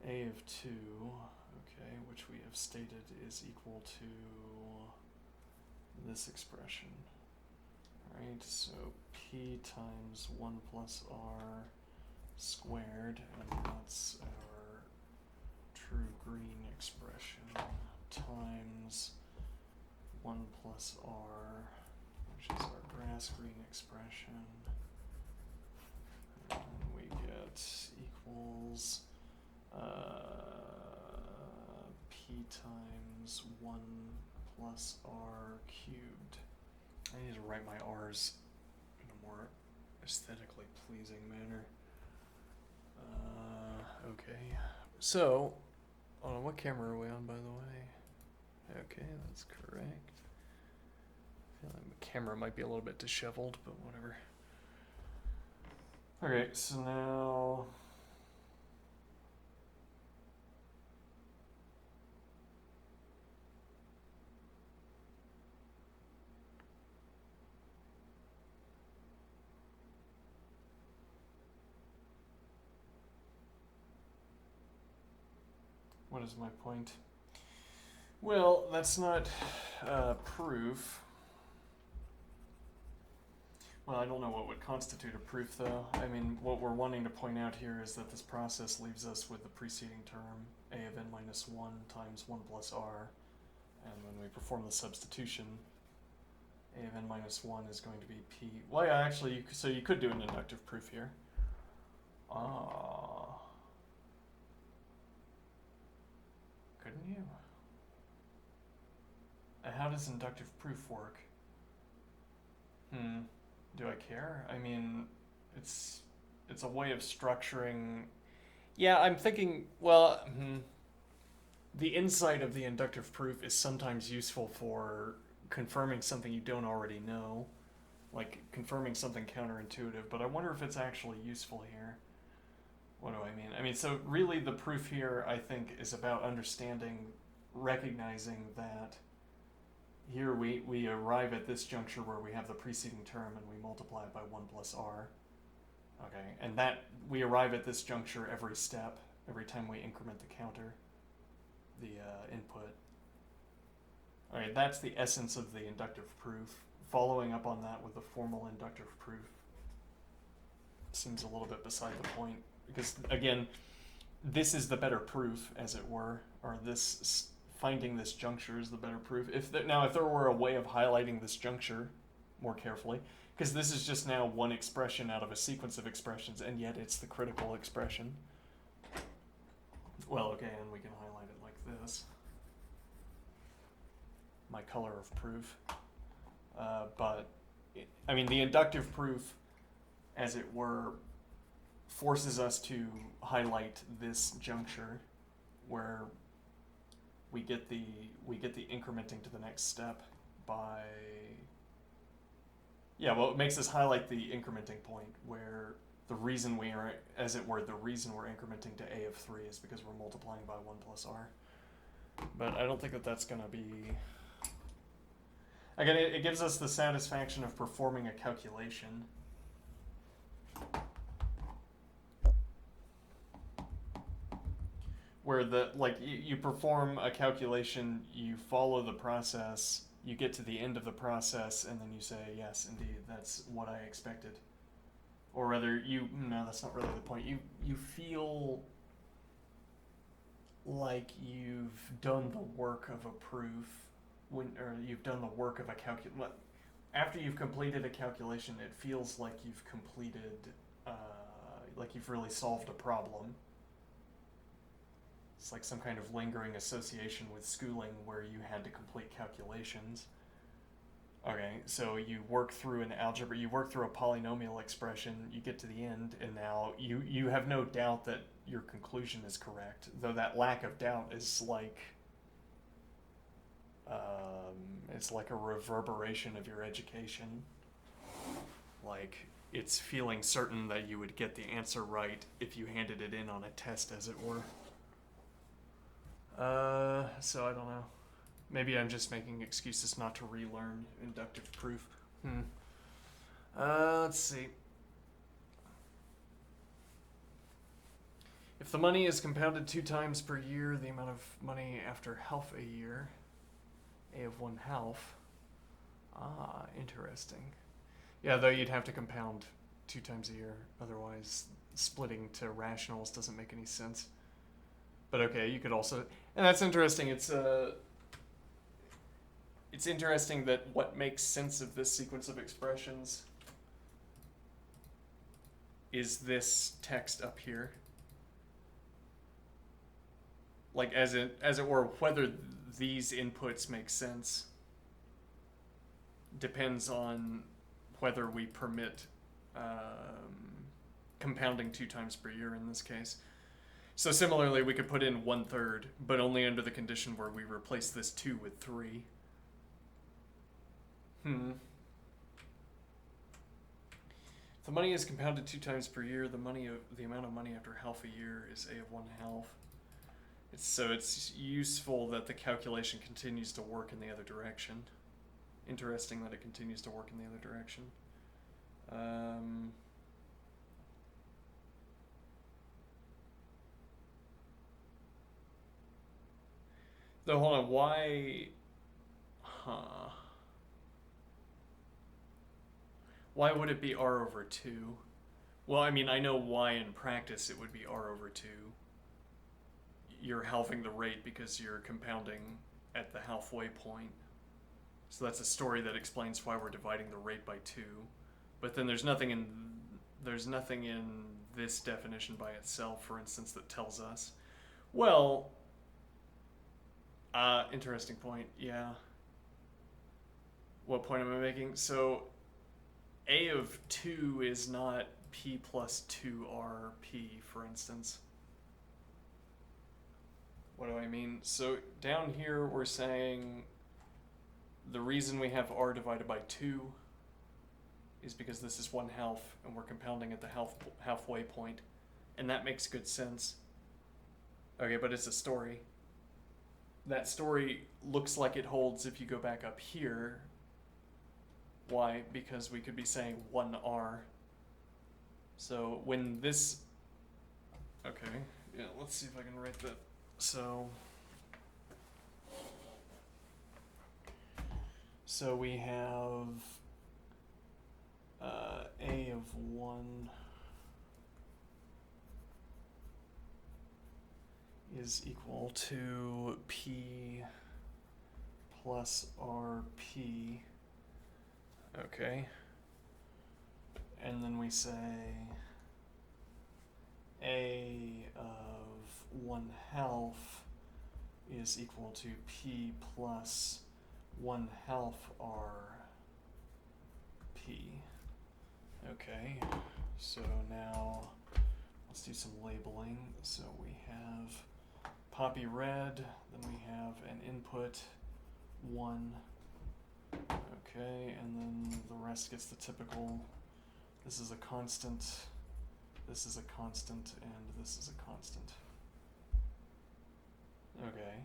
a of 2, okay, which we have stated is equal to this expression. Alright, so p times 1 plus r squared, and that's our true green expression, times 1 plus r, which is our grass green expression, and we get equals p times 1 plus r cubed. I need to write my r's in a more aesthetically pleasing manner. Okay, so, what camera are we on, by the way? Okay, that's correct. I feel like the camera might be a little bit disheveled, but whatever. Okay, so now... what is my point? Well, that's not proof. Well, I don't know what would constitute a proof, though. I mean, what we're wanting to point out here is that this process leaves us with the preceding term, a of n minus 1 times 1 plus r. And when we perform the substitution, a of n minus 1 is going to be p. Well, yeah, actually, so you could do an inductive proof here. Couldn't you? How does inductive proof work? Do I care? I mean, it's a way of structuring... Yeah, I'm thinking, well, the insight of the inductive proof is sometimes useful for confirming something you don't already know, like confirming something counterintuitive, but I wonder if it's actually useful here. What do I mean? I mean, so really the proof here, I think, is about understanding, recognizing that here we arrive at this juncture where we have the preceding term and we multiply it by 1 plus r. Okay, and that we arrive at this juncture every step, every time we increment the counter, the input. Alright, that's the essence of the inductive proof. Following up on that with the formal inductive proof seems a little bit beside the point, because again, this is the better proof, as it were, or this finding this juncture is the better proof. If there were a way of highlighting this juncture more carefully, because this is just now one expression out of a sequence of expressions, and yet it's the critical expression. Well, okay, and we can highlight it like this. My color of proof. But, I mean, the inductive proof, as it were, forces us to highlight this juncture where we get the incrementing to the next step by... Yeah, well, it makes us highlight the incrementing point where the reason we are, as it were, the reason we're incrementing to a of 3 is because we're multiplying by 1 plus r. But I don't think that that's going to be... Again, it gives us the satisfaction of performing a calculation. Where you perform a calculation, you follow the process, you get to the end of the process, and then you say, yes, indeed, that's what I expected. Or rather, no, that's not really the point. You feel like you've done the work of a proof, or you've done the work of a calculation. After you've completed a calculation, it feels like you've completed, like you've really solved a problem. It's like some kind of lingering association with schooling where you had to complete calculations. Okay, so you work through an algebra, you work through a polynomial expression, you get to the end, and now you have no doubt that your conclusion is correct, though that lack of doubt is like, it's like a reverberation of your education. Like, it's feeling certain that you would get the answer right if you handed it in on a test, as it were. So I don't know. Maybe I'm just making excuses not to relearn inductive proof. Let's see. If the money is compounded 2 times per year, the amount of money after half a year, a of 1/2. Ah, interesting. Yeah, though you'd have to compound 2 times a year, otherwise splitting to rationals doesn't make any sense. But okay, you could also, and that's interesting. It's interesting that what makes sense of this sequence of expressions is this text up here. Like as it were, whether these inputs make sense depends on whether we permit compounding 2 times per year in this case. So similarly, we could put in 1/3, but only under the condition where we replace this 2 with 3. If the money is compounded 2 times per year, the amount of money after half a year is a of 1/2. So it's useful that the calculation continues to work in the other direction. Interesting that it continues to work in the other direction. Though, hold on, why... Why would it be r over 2? Well, I mean, I know why in practice it would be r over 2. You're halving the rate because you're compounding at the halfway point. So that's a story that explains why we're dividing the rate by 2. But then there's nothing in this definition by itself, for instance, that tells us. Well, interesting point. Yeah. What point am I making? So a of 2 is not p plus 2rp, for instance. What do I mean? So down here we're saying the reason we have r divided by 2 is because this is 1/2 and we're compounding at the halfway point, and that makes good sense. Okay, but it's a story. That story looks like it holds if you go back up here. Why? Because we could be saying 1r. So when this... Okay, yeah, let's see if I can write that. So we have a of 1 is equal to p plus rp. Okay. And then we say a of 1/2 is equal to p plus 1/2 rp. Okay, so now let's do some labeling. So we have poppy red, then we have an input 1. Okay, and then the rest gets the typical. This is a constant, this is a constant, and this is a constant. Okay.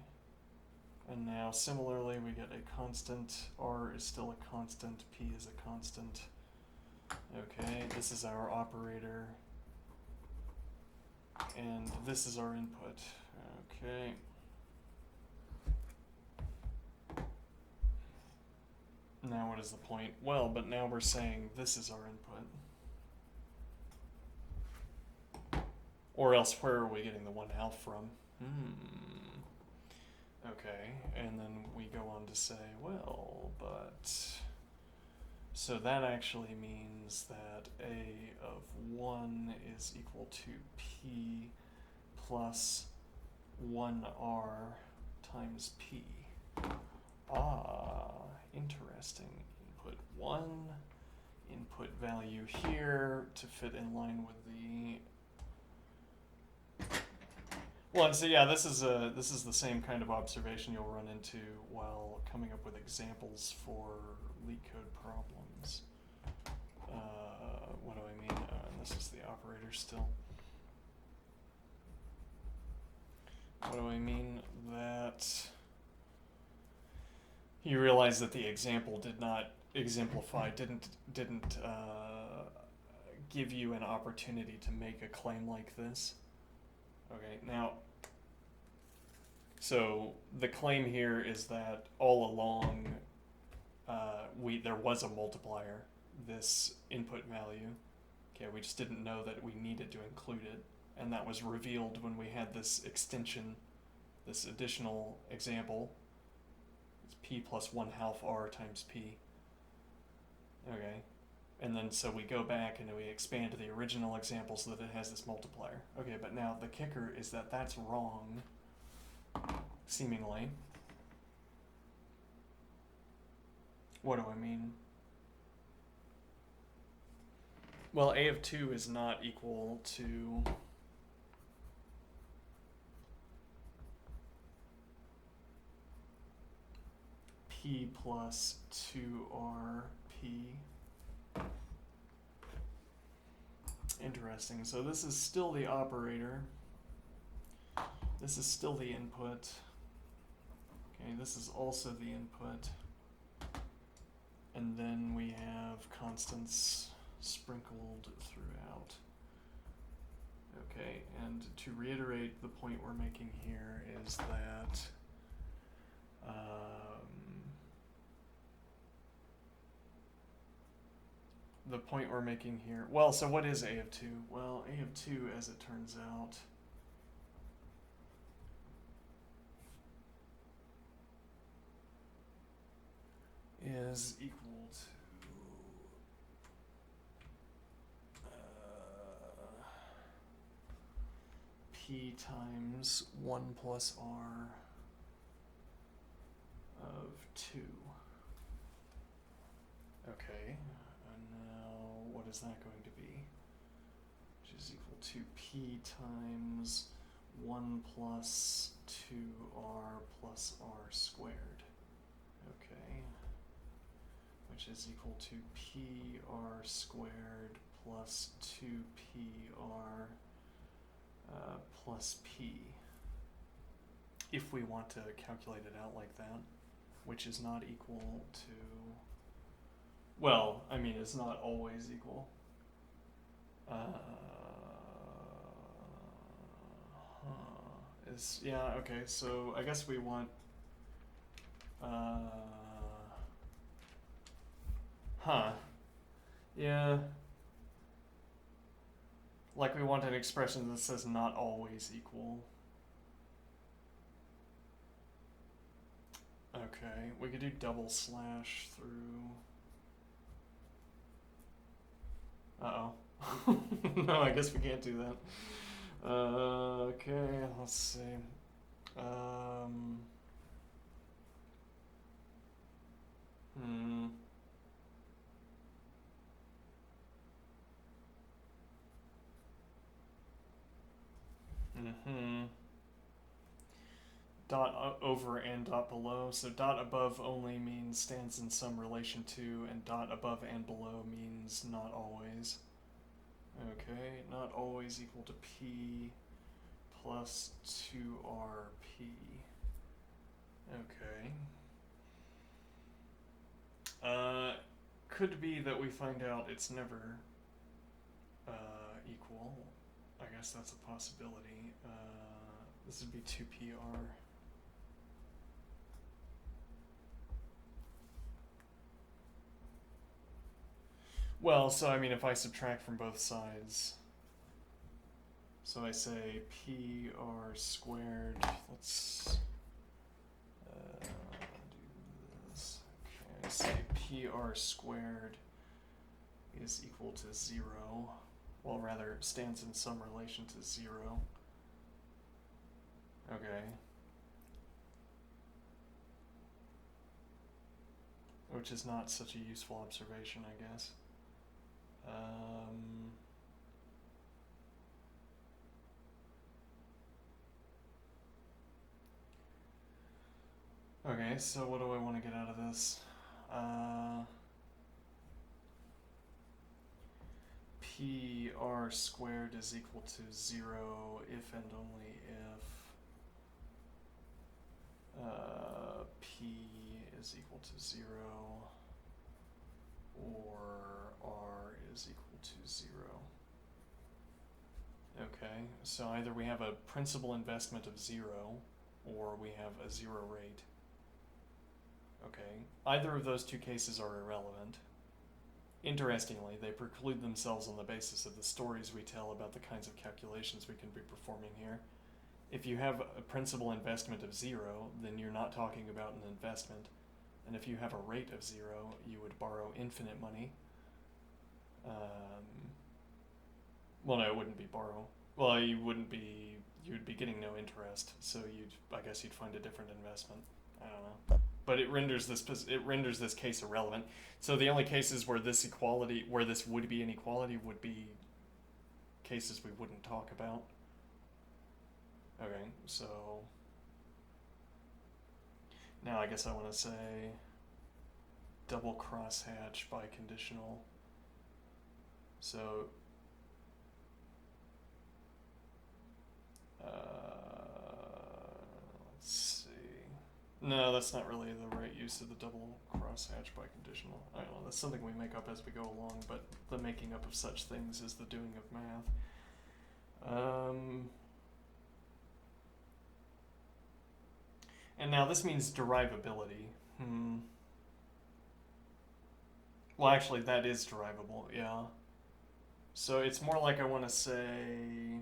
And now similarly we get a constant, r is still a constant, p is a constant. Okay, this is our operator. And this is our input. Okay. Now what is the point? Well, but now we're saying this is our input. Or else where are we getting the 1/2 from? Okay, and then we go on to say, well, but... So that actually means that a of 1 is equal to p plus 1r times p. Ah, interesting. Input 1, input value here to fit in line with the... Well, so yeah, this is the same kind of observation you'll run into while coming up with examples for LeetCode problems. What do I mean? And this is the operator still. What do I mean? That You realize that the example did not exemplify, didn't give you an opportunity to make a claim like this. Okay, now, so the claim here is that all along there was a multiplier, this input value. Okay, we just didn't know that we needed to include it, and that was revealed when we had this extension, this additional example. It's p plus 1/2 r times p. Okay, and then so we go back and we expand the original example so that it has this multiplier. Okay, but now the kicker is that that's wrong, seemingly. What do I mean? Well, a of 2 is not equal to p plus 2rp. Interesting. So this is still the operator. This is still the input. Okay, this is also the input. And then we have constants sprinkled throughout. Okay, and to reiterate, the point we're making here is that the point we're making here, well, so what is a of 2? Well, a of 2, as it turns out, is equal to p times 1 plus r of 2. Okay, and now what is that going to be? Which is equal to p times 1 plus 2r plus r squared. Okay, which is equal to pr squared plus 2pr plus p, if we want to calculate it out like that, which is not equal to, well, I mean, it's not always equal. Yeah, okay, so I guess we want, yeah, like we want an expression that says not always equal. Okay, we could do double slash through. Uh-oh. No, I guess we can't do that. Okay, let's see. Dot over and dot below. So dot above only means stands in some relation to, and dot above and below means not always. Okay, not always equal to p plus 2rp. Okay. Could be that we find out it's never equal. I guess that's a possibility. This would be 2pr. Well, so I mean, if I subtract from both sides, so I say pr squared, let's do this. Okay, I say pr squared is equal to 0. Well, rather, stands in some relation to 0. Okay. Which is not such a useful observation, I guess. Okay, so what do I want to get out of this? PR squared is equal to 0 if and only if P is equal to 0 or r is equal to 0. Okay, so either we have a principal investment of 0 or we have a 0 rate. Okay, either of those two cases are irrelevant. Interestingly, they preclude themselves on the basis of the stories we tell about the kinds of calculations we can be performing here. If you have a principal investment of 0, then you're not talking about an investment. And if you have a rate of 0, you would borrow infinite money. Well, no, it wouldn't be borrow. Well, you'd be getting no interest, so I guess you'd find a different investment. I don't know. But it renders this case irrelevant. So the only cases where this would be inequality would be cases we wouldn't talk about. Okay, so now I guess I want to say double crosshatch biconditional. So let's see. No, that's not really the right use of the double crosshatch biconditional. I don't know, that's something we make up as we go along, but the making up of such things is the doing of math. And now this means derivability. Well, actually, that is derivable, yeah. So it's more like I want to say,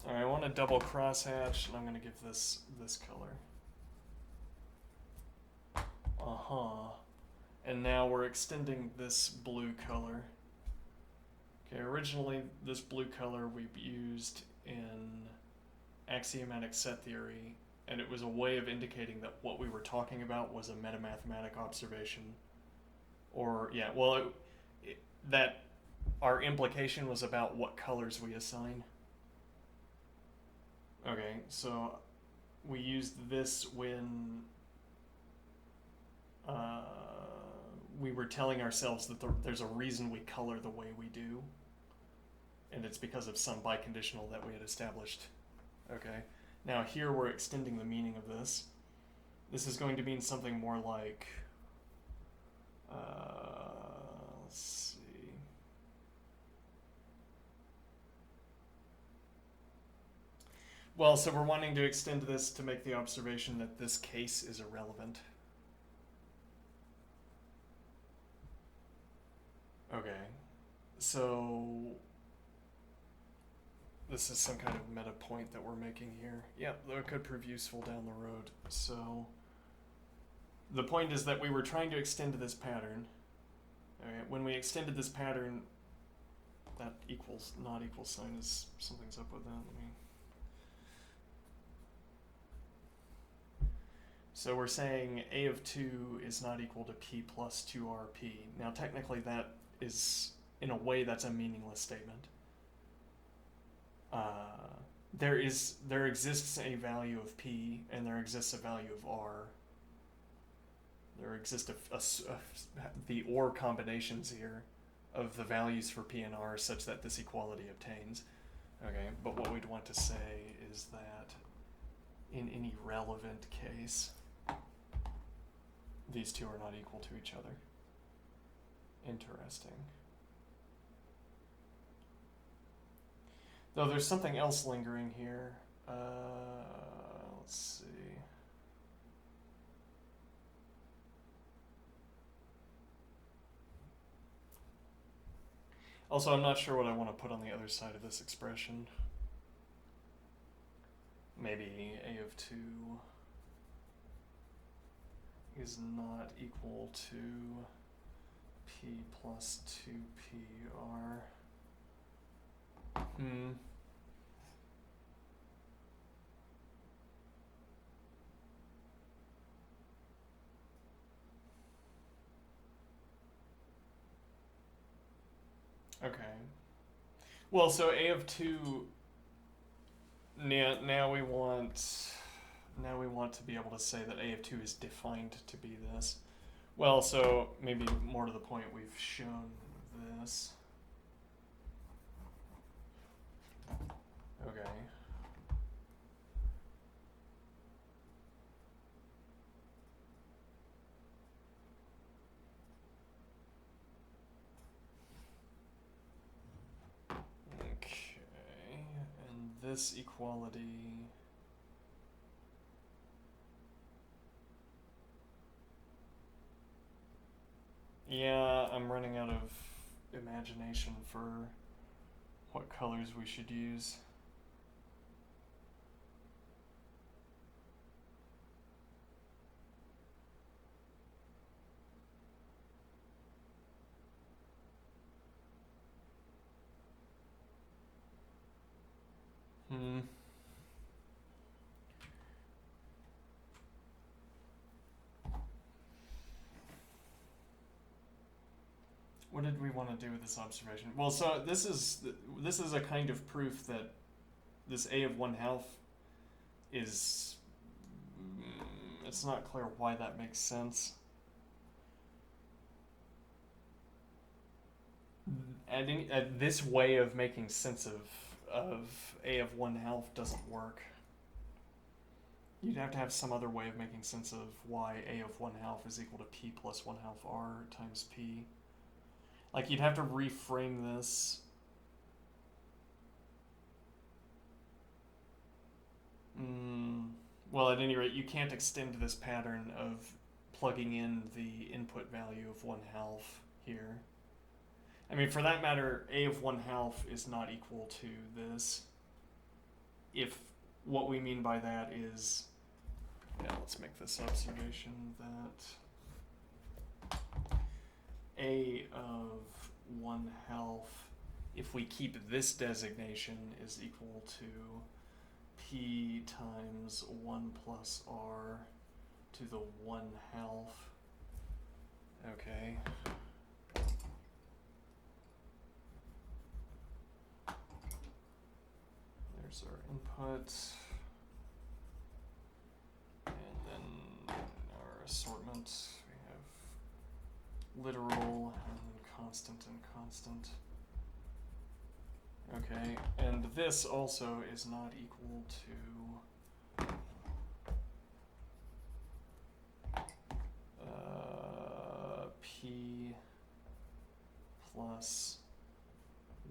all right, I want a double crosshatch, and I'm going to give this color. And now we're extending this blue color. Okay, originally this blue color we used in axiomatic set theory, and it was a way of indicating that what we were talking about was a metamathematic observation. Or, yeah, well, that our implication was about what colors we assign. Okay, so we used this when we were telling ourselves that there's a reason we color the way we do, and it's because of some biconditional that we had established. Okay, now here we're extending the meaning of this. This is going to mean something more like, let's see. Well, so we're wanting to extend this to make the observation that this case is irrelevant. Okay, so this is some kind of meta point that we're making here. Yeah, though it could prove useful down the road. So the point is that we were trying to extend this pattern. Okay, when we extended this pattern, that equals not equal sign is something's up with that. So we're saying a of 2 is not equal to p plus 2rp. Now technically that is, in a way, that's a meaningless statement. There exists a value of p, and there exists a value of r. There exist the or combinations here of the values for p and r such that this equality obtains. Okay, but what we'd want to say is that in any relevant case, these two are not equal to each other. Interesting. Though there's something else lingering here. Let's see. Also, I'm not sure what I want to put on the other side of this expression. Maybe a of 2 is not equal to p plus 2pr. Okay. Well, so a of 2, now we want to be able to say that a of 2 is defined to be this. Well, so maybe more to the point, we've shown this. Okay. this equality. Yeah, I'm running out of imagination for what colors we should use. What did we want to do with this observation? Well, so this is a kind of proof that this a of 1/2 is. It's not clear why that makes sense. This way of making sense of a of 1/2 doesn't work. You'd have to have some other way of making sense of why a of 1/2 is equal to p plus 1/2 r times p. Like, you'd have to reframe this. Well, at any rate, you can't extend this pattern of plugging in the input value of 1/2 here. I mean, for that matter, a of 1/2 is not equal to this. If what we mean by that is, yeah, let's make this observation that a of 1/2, if we keep this designation, is equal to p times 1 plus r to the 1/2. Okay. There's our input. And then our assortment. We have literal and constant and constant. Okay, and this also is not equal to p plus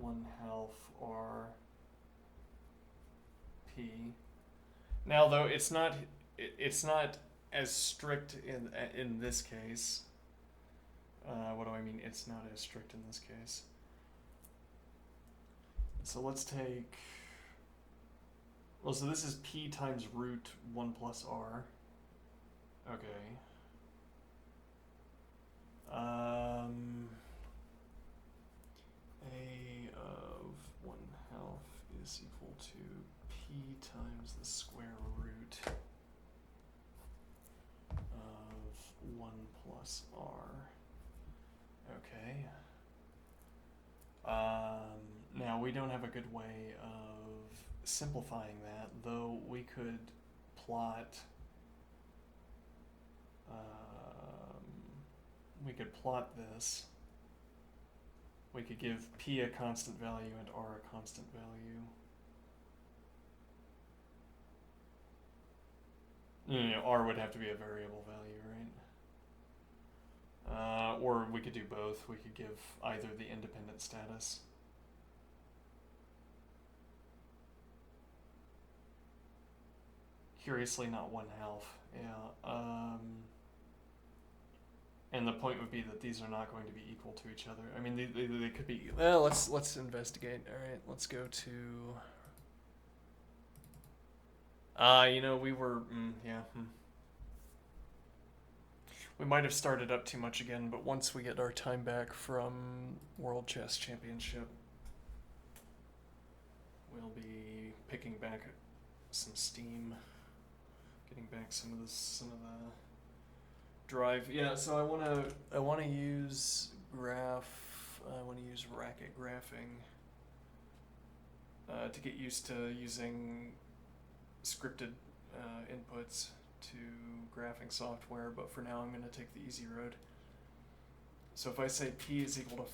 1/2 r p. Now, though, it's not as strict in this case. What do I mean? It's not as strict in this case. So let's take. Well, so this is p times root 1 plus r. Okay. A of 1/2 is equal to p times the square root of 1 plus r. Okay. Now, we don't have a good way of simplifying that, though we could plot. We could plot this. We could give p a constant value and r a constant value. R would have to be a variable value, right? Or we could do both. We could give either the independent status. Curiously, not 1/2. Yeah. And the point would be that these are not going to be equal to each other. I mean, they could be. Well, let's investigate. All right, let's go to. We were. Yeah. We might have started up too much again, but once we get our time back from World Chess Championship, we'll be picking back some steam, getting back some of the drive. Yeah, so I want to use graph. I want to use racket graphing to get used to using scripted inputs to graphing software. But for now, I'm going to take the easy road. So if I say p is equal to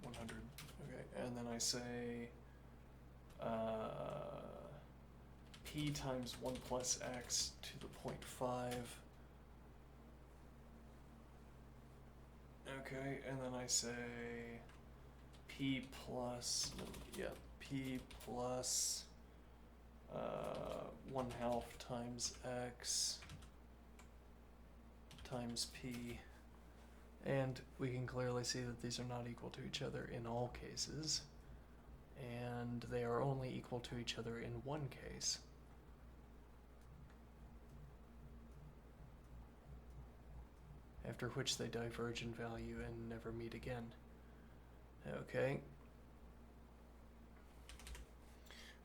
100. Okay, and then I say p times 1 plus x to the 0.5. Okay, and then I say p plus, p p plus 1/2 times x times p. And we can clearly see that these are not equal to each other in all cases. And they are only equal to each other in one case. After which they diverge in value and never meet again. Okay.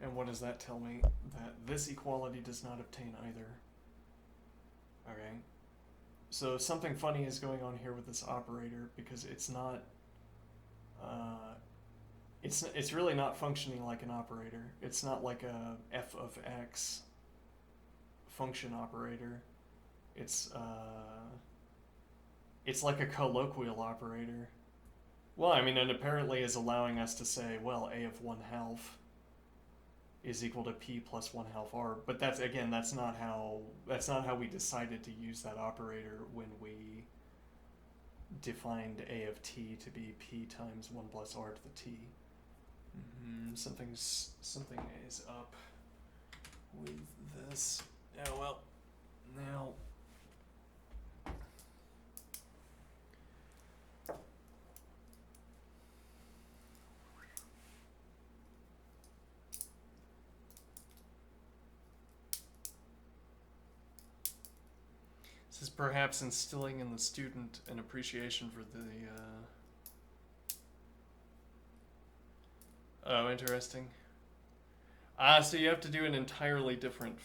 And what does that tell me? That this equality does not obtain either. Okay. So something funny is going on here with this operator, because it's not it's really not functioning like an operator. It's not like a f of x function operator. It's like a colloquial operator. Well, I mean, it apparently is allowing us to say, well, a of 1/2 is equal to p plus 1/2 r. But that's, again, that's not how we decided to use that operator when we defined a of t to be p times 1 plus r to the t. Something is up with this. Oh well. Now. This is perhaps instilling in the student an appreciation for the. Oh, interesting. So you have to do an entirely different.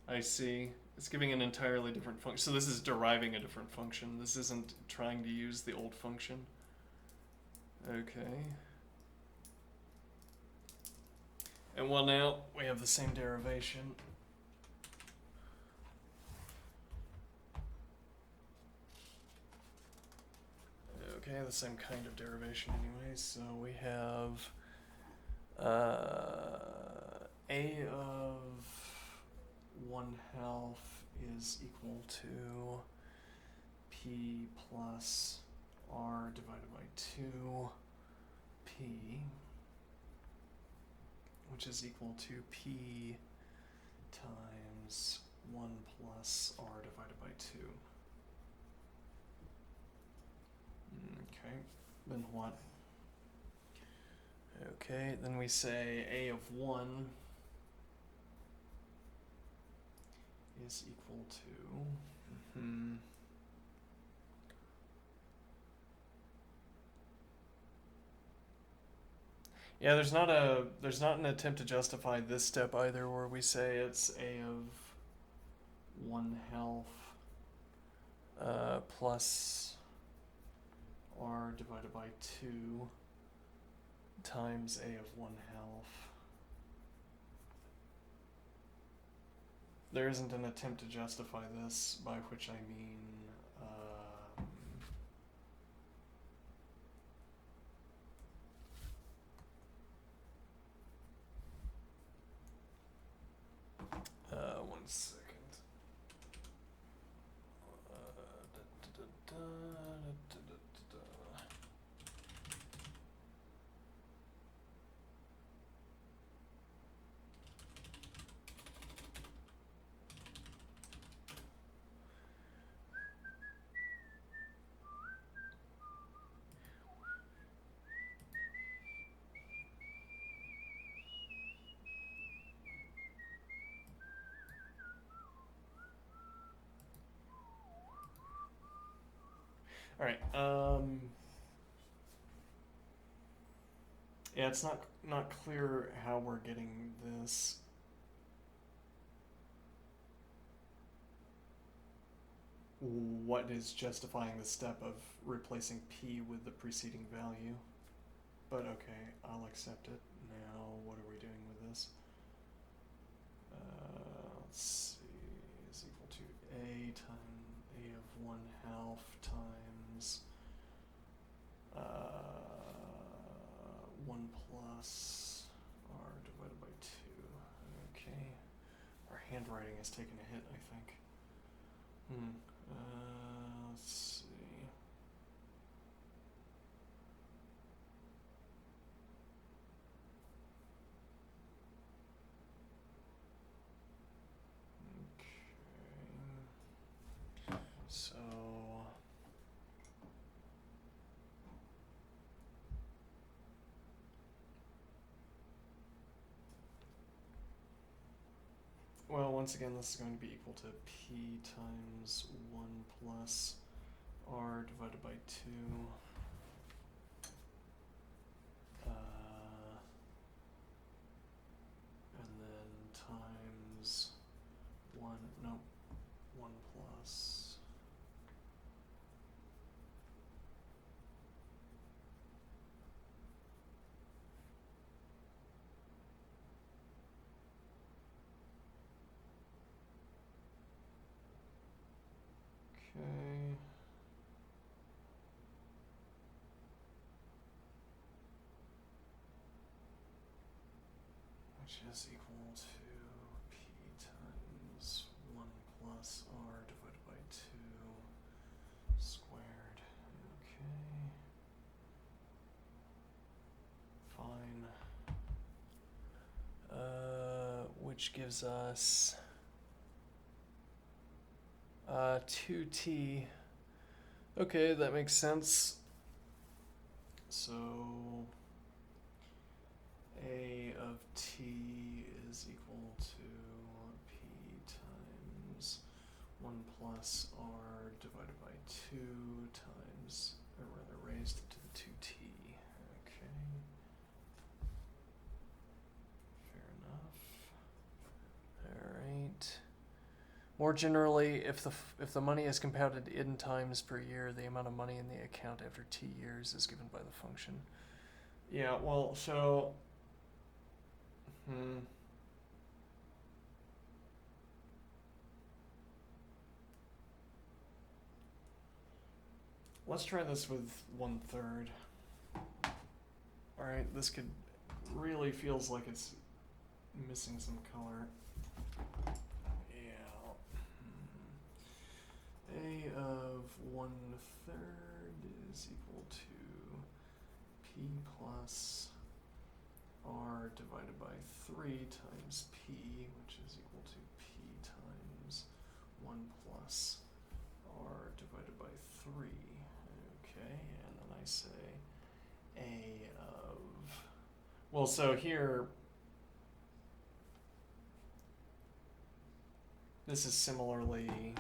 I see. It's giving an entirely different function. So this is deriving a different function. This isn't trying to use the old function. Okay. And well, now we have the same derivation. Okay, the same kind of derivation anyway. So we have a of 1/2 is equal to p plus r divided by 2p, which is equal to p times 1 plus r divided by 2. Okay, then what? Okay, then we say a of 1 is equal to yeah, there's not an attempt to justify this step either, where we say it's a of 1/2 plus r divided by 2 times a of 1/2. There isn't an attempt to justify this, by which I mean one second. All right. Yeah, it's not clear how we're getting this. What is justifying the step of replacing p with the preceding value? But okay, I'll accept it. Now, what are we doing with this? Let's see, is equal to a times a of 1/2 times 1 plus r divided by 2. Okay, our handwriting has taken a hit, I think. Let's see. well, once again, this is going to be equal to P times 1 plus R divided by 2. And then times 1, no, 1 plus. Okay. Which is equal to P times 1 plus R divided by 2 squared. Okay. Fine. Which gives us 2t. Okay, that makes sense. So A of t is equal to P times 1 plus R divided by 2 times, or rather raised to the 2t. Okay. Fair enough. Alright. More generally, if the money is compounded in times per year, the amount of money in the account after t years is given by the function. Yeah, well, so let's try this with 1/3. Alright, this could really feels like it's missing some color. Yeah. A of 1/3 is equal to P plus R divided by 3 times P, which is equal to P times 1 plus R divided by 3. Okay, and then I say A of, well, so here, this is similarly,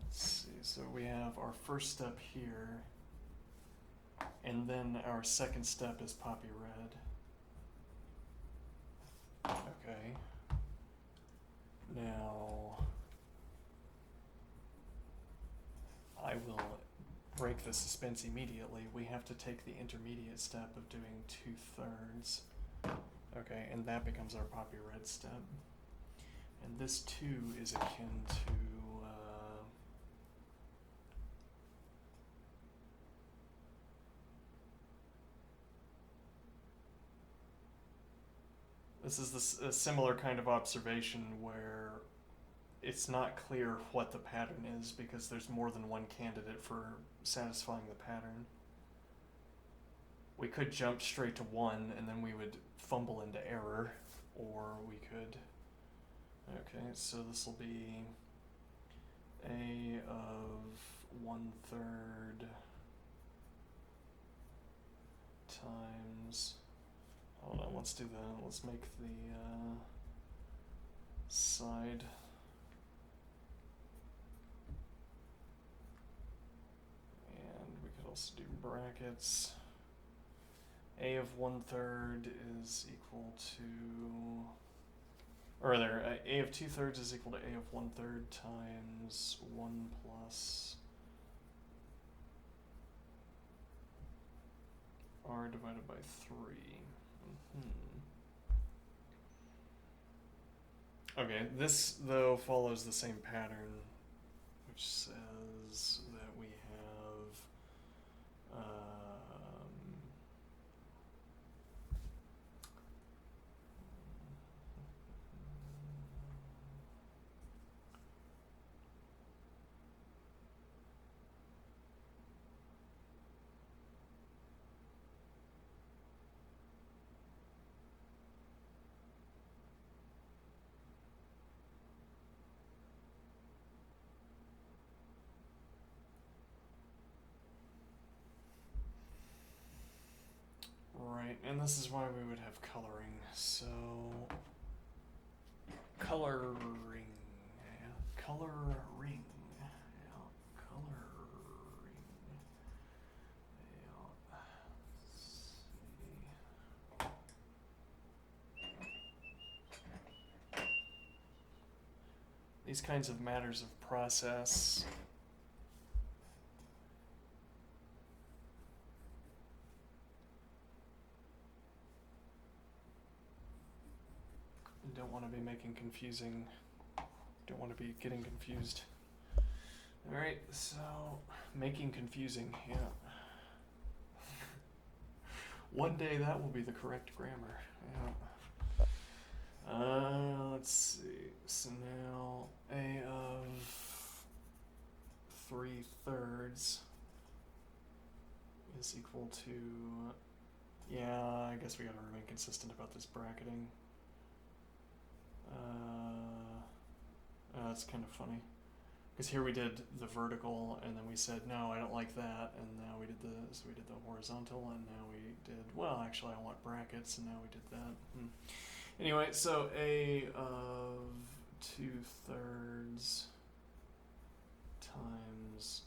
let's see, so we have our first step here, and then our second step is poppy red. Okay. Now, I will break the suspense immediately. We have to take the intermediate step of doing 2/3. Okay, and that becomes our poppy red step. And this too is akin to this is a similar kind of observation where it's not clear what the pattern is because there's more than one candidate for satisfying the pattern. We could jump straight to 1 and then we would fumble into error, or we could, okay, so this will be A of 1/3 times, hold on, let's do that, let's make the side, and we could also do brackets. A of 1/3 is equal to, or rather, A of 2/3 is equal to A of 1/3 times 1 plus R divided by 3. Okay, this though follows the same pattern, which says that we have right, and this is why we would have coloring. So coloring. Yeah, coloring. Yeah, coloring. Yeah. Let's see. These kinds of matters of process. Don't want to be making confusing. Don't want to be getting confused. All right, so making confusing, yeah. One day that will be the correct grammar. Yeah. Let's see. So now a of 3/3 is equal to. Yeah, I guess we gotta remain consistent about this bracketing. That's kind of funny. Because here we did the vertical, and then we said, no, I don't like that, and now we did the horizontal, and now we did, well, actually, I want brackets, and now we did that. Anyway, so a of 2/3 times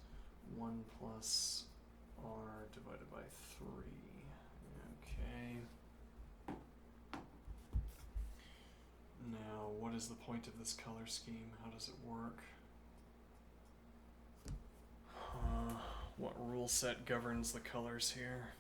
1 plus r divided by 3. Okay. Now, what is the point of this color scheme? How does it work? What rule set governs the colors here?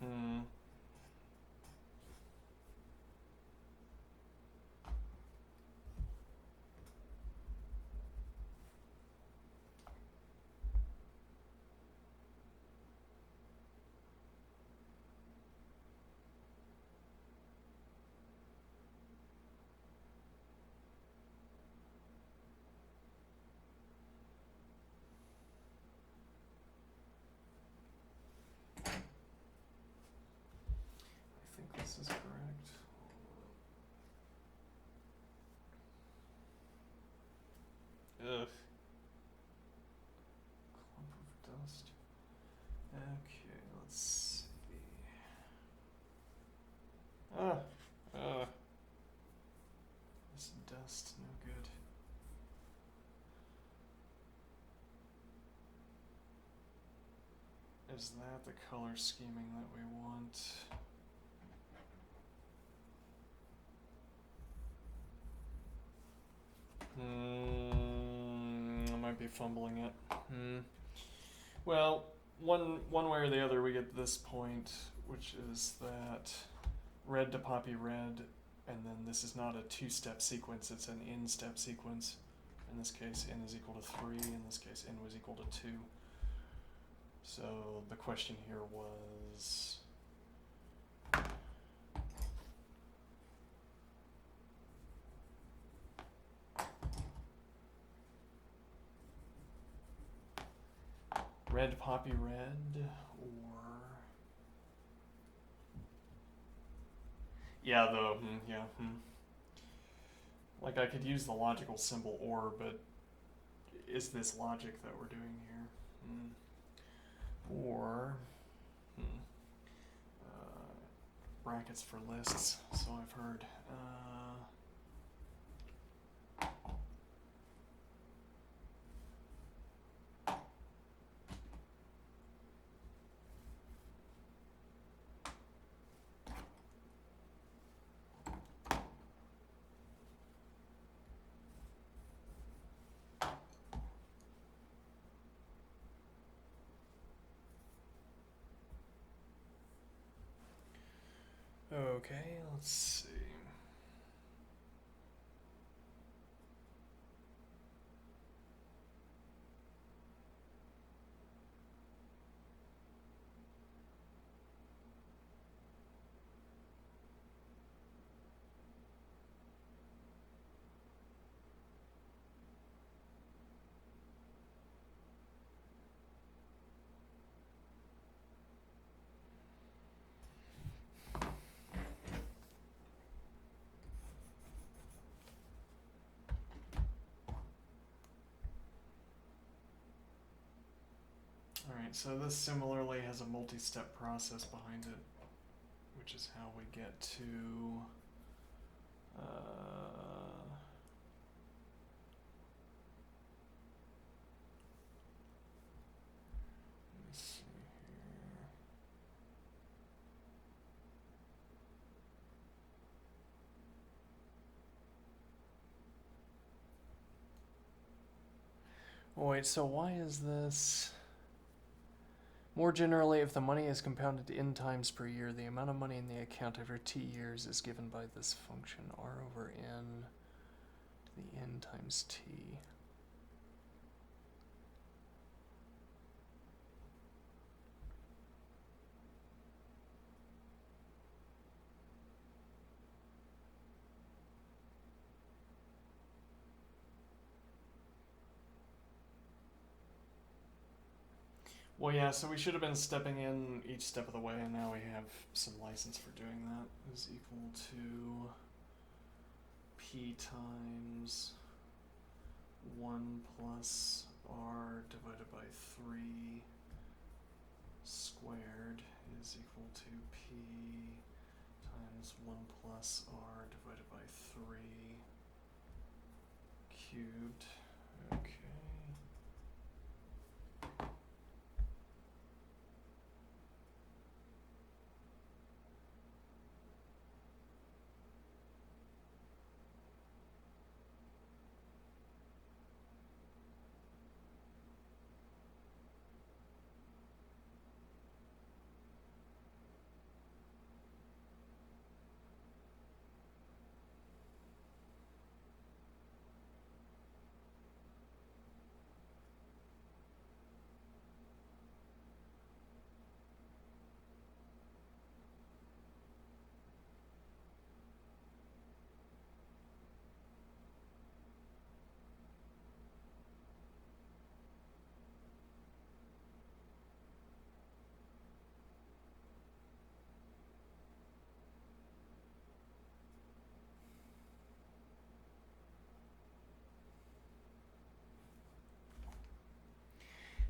Mm-hmm. I think this is correct. Ugh. Clump of dust. Okay, let's see. This dust, no good. Is that the color scheming that we want? I might be fumbling it. Well, one way or the other, we get this point, which is that red to poppy red, and then this is not a two-step sequence, it's an in-step sequence. In this case, n is equal to 3. In this case, n was equal to 2. So the question here was... red poppy red, or... Yeah, Like, I could use the logical symbol or, but is this logic that we're doing here? Or... brackets for lists, so I've heard. Okay, let's see. Alright, so this similarly has a multi-step process behind it, which is how we get to let me see here. Oh, wait, so why is this? More generally, if the money is compounded n times per year, the amount of money in the account after t years is given by this function, r over n to the n times t. Well, yeah, so we should have been stepping in each step of the way, and now we have some license for doing that. Is equal to p times 1 plus r divided by 3 squared is equal to p times 1 plus r divided by 3 cubed. Okay.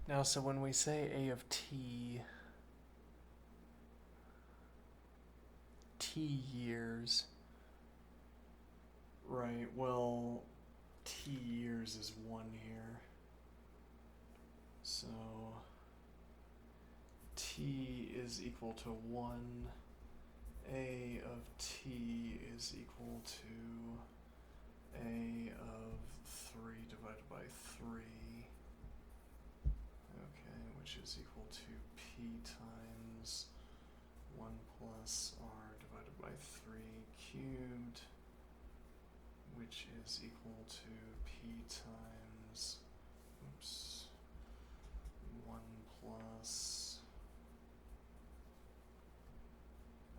Now, so when we say a of t years, right, well, t years is 1 here. So t is equal to 1, a of t is equal to a of 3 divided by 3. Okay, which is equal to p times 1 plus r divided by 3 cubed, which is equal to p times, 1 plus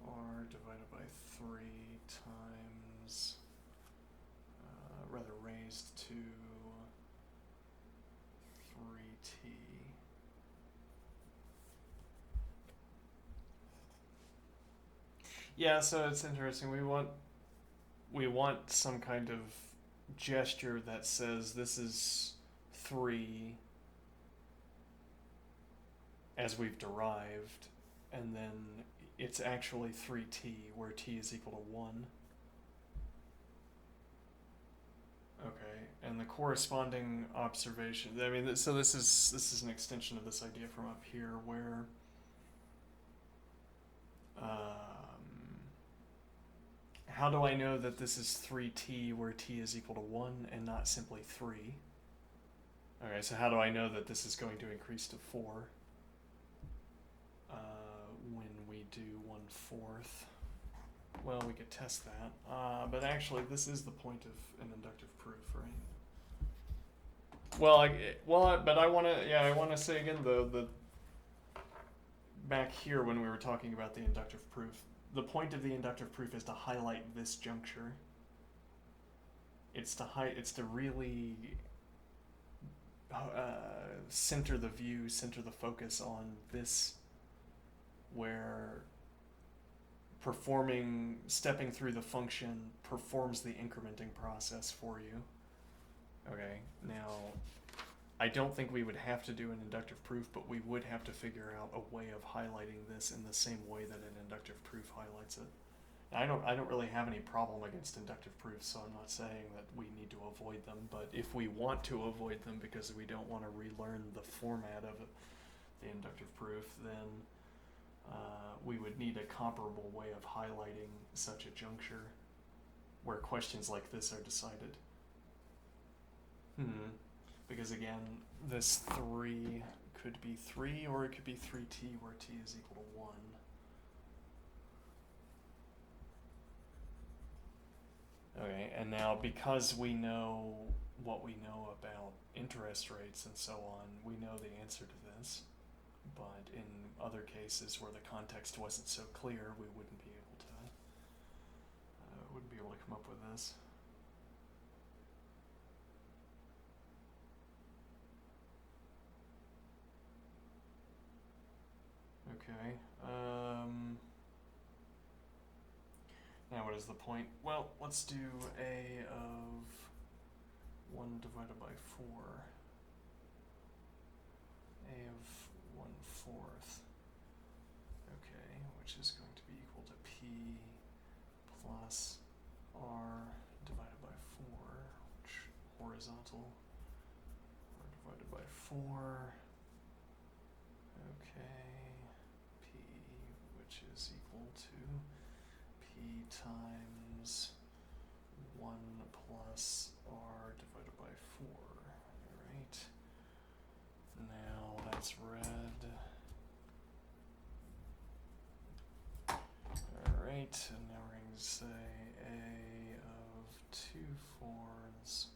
r divided by 3 times, rather raised to 3t. Yeah, so it's interesting. We want some kind of gesture that says this is 3 as we've derived, and then it's actually 3t where t is equal to 1. Okay, and the corresponding observation, I mean, so this is an extension of this idea from up here where how do I know that this is 3t where t is equal to 1 and not simply 3? Okay, so how do I know that this is going to increase to 4 when we do 1/4? Well, we could test that, but actually this is the point of an inductive proof, right? But I want to say again, the back here when we were talking about the inductive proof, the point of the inductive proof is to highlight this juncture. It's to really center the view, center the focus on this, where stepping through the function performs the incrementing process for you. Okay, now I don't think we would have to do an inductive proof, but we would have to figure out a way of highlighting this in the same way that an inductive proof highlights it. I don't really have any problem against inductive proofs, so I'm not saying that we need to avoid them, but if we want to avoid them because we don't want to relearn the format of the inductive proof, then we would need a comparable way of highlighting such a juncture where questions like this are decided. Because again, this 3 could be 3, or it could be 3t, where t is equal to 1. Okay, and now because we know what we know about interest rates and so on, we know the answer to this. But in other cases where the context wasn't so clear, we wouldn't be able to come up with this. Okay. Now what is the point? Well, let's do a of 1 divided by 4. A of 1/4. Okay, which is going to be equal to p plus r divided by 4, which horizontal, r divided by 4. Okay, p, which is equal to p times 1 plus r divided by 4. Alright. Now that's red. Alright, and now we're going to say a of 2/4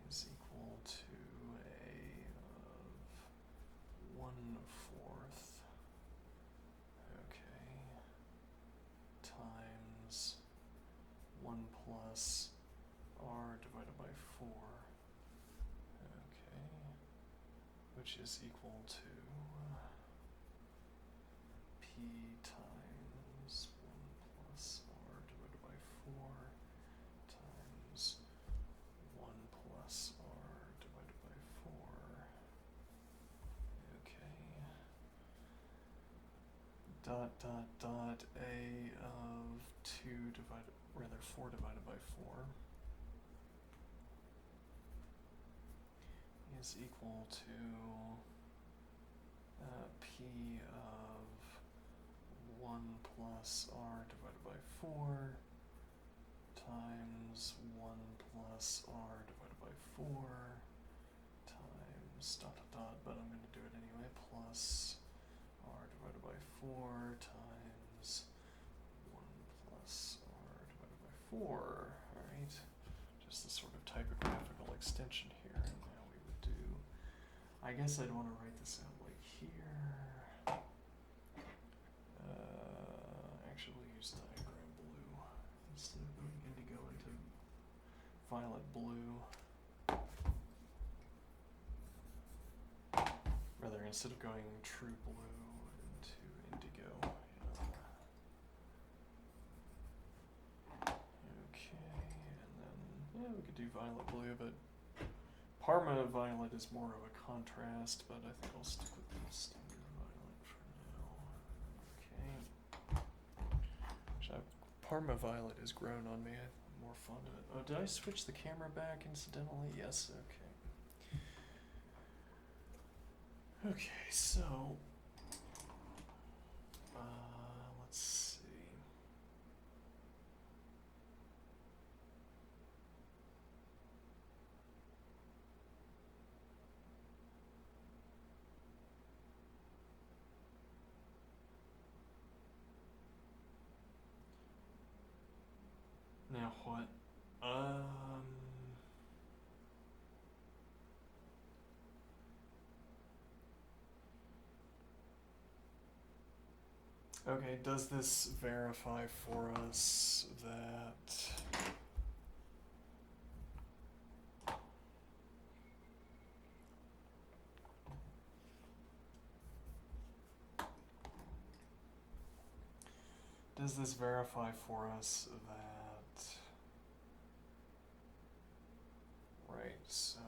is equal to a of 1/4. Okay. Times 1 plus r divided by 4. Okay. Which is equal to p times 1 plus r divided by 4 times 1 plus r divided by 4. Okay. Dot dot dot a of 4 divided by 4 is equal to p of 1 plus r divided by 4 times 1 plus r divided by 4 times dot dot dot, but I'm going to do it anyway, plus r divided by 4 times 1 plus r divided by 4. Alright, just this sort of typographical extension here. And now we would do, I guess I'd want to write this out like here. Actually, we'll use diagram blue instead of going indigo into violet blue. Rather, instead of going true blue into indigo. Okay, and then, yeah, we could do violet blue, but Parma violet is more of a contrast, but I think I'll stick with the standard violet for now. Okay. Parma violet has grown on me. I'm more fond of it. Oh, did I switch the camera back incidentally? Yes, okay. Okay, so let's see. Now what? Okay, does this verify for us that right, so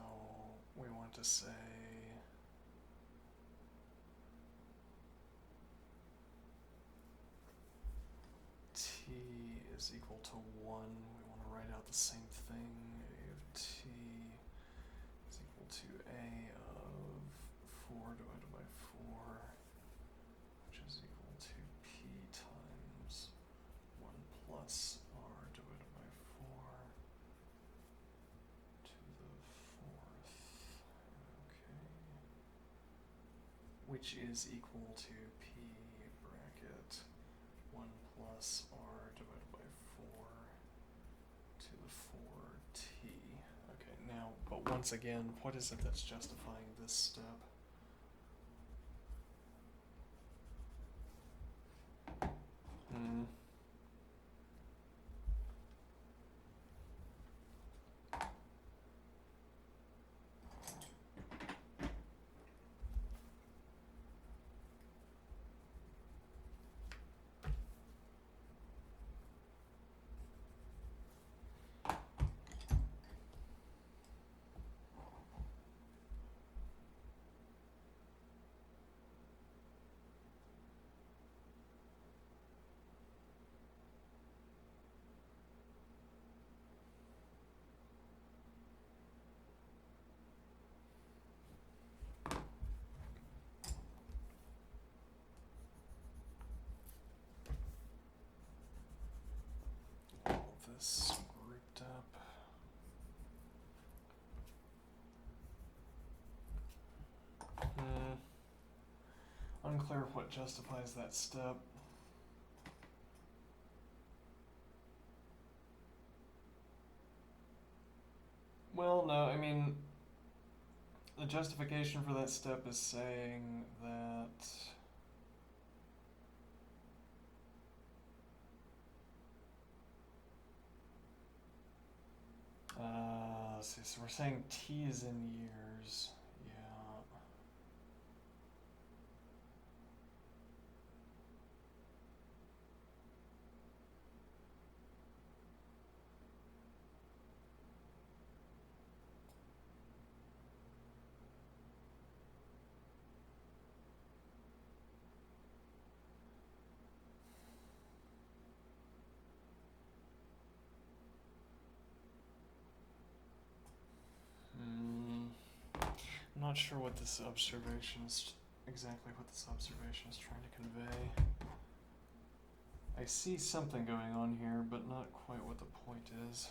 we want want to say t is equal to 1. We want to write out the same thing. A of t is equal to a of 4 divided by 4, which is equal to p times 1 plus r divided by 4 to the 4th. Okay. Which is equal to p bracket 1 plus r divided by 4 to the 4t. Okay, now, but once again, what is it that's justifying this step? All this grouped up. Unclear what justifies that step. Well, no, I mean, the justification for that step is saying that let's see, so we're saying t is in years. Yeah. I'm not sure what this observation is, exactly what this observation is trying to convey. I see something going on here, but not quite what the point is.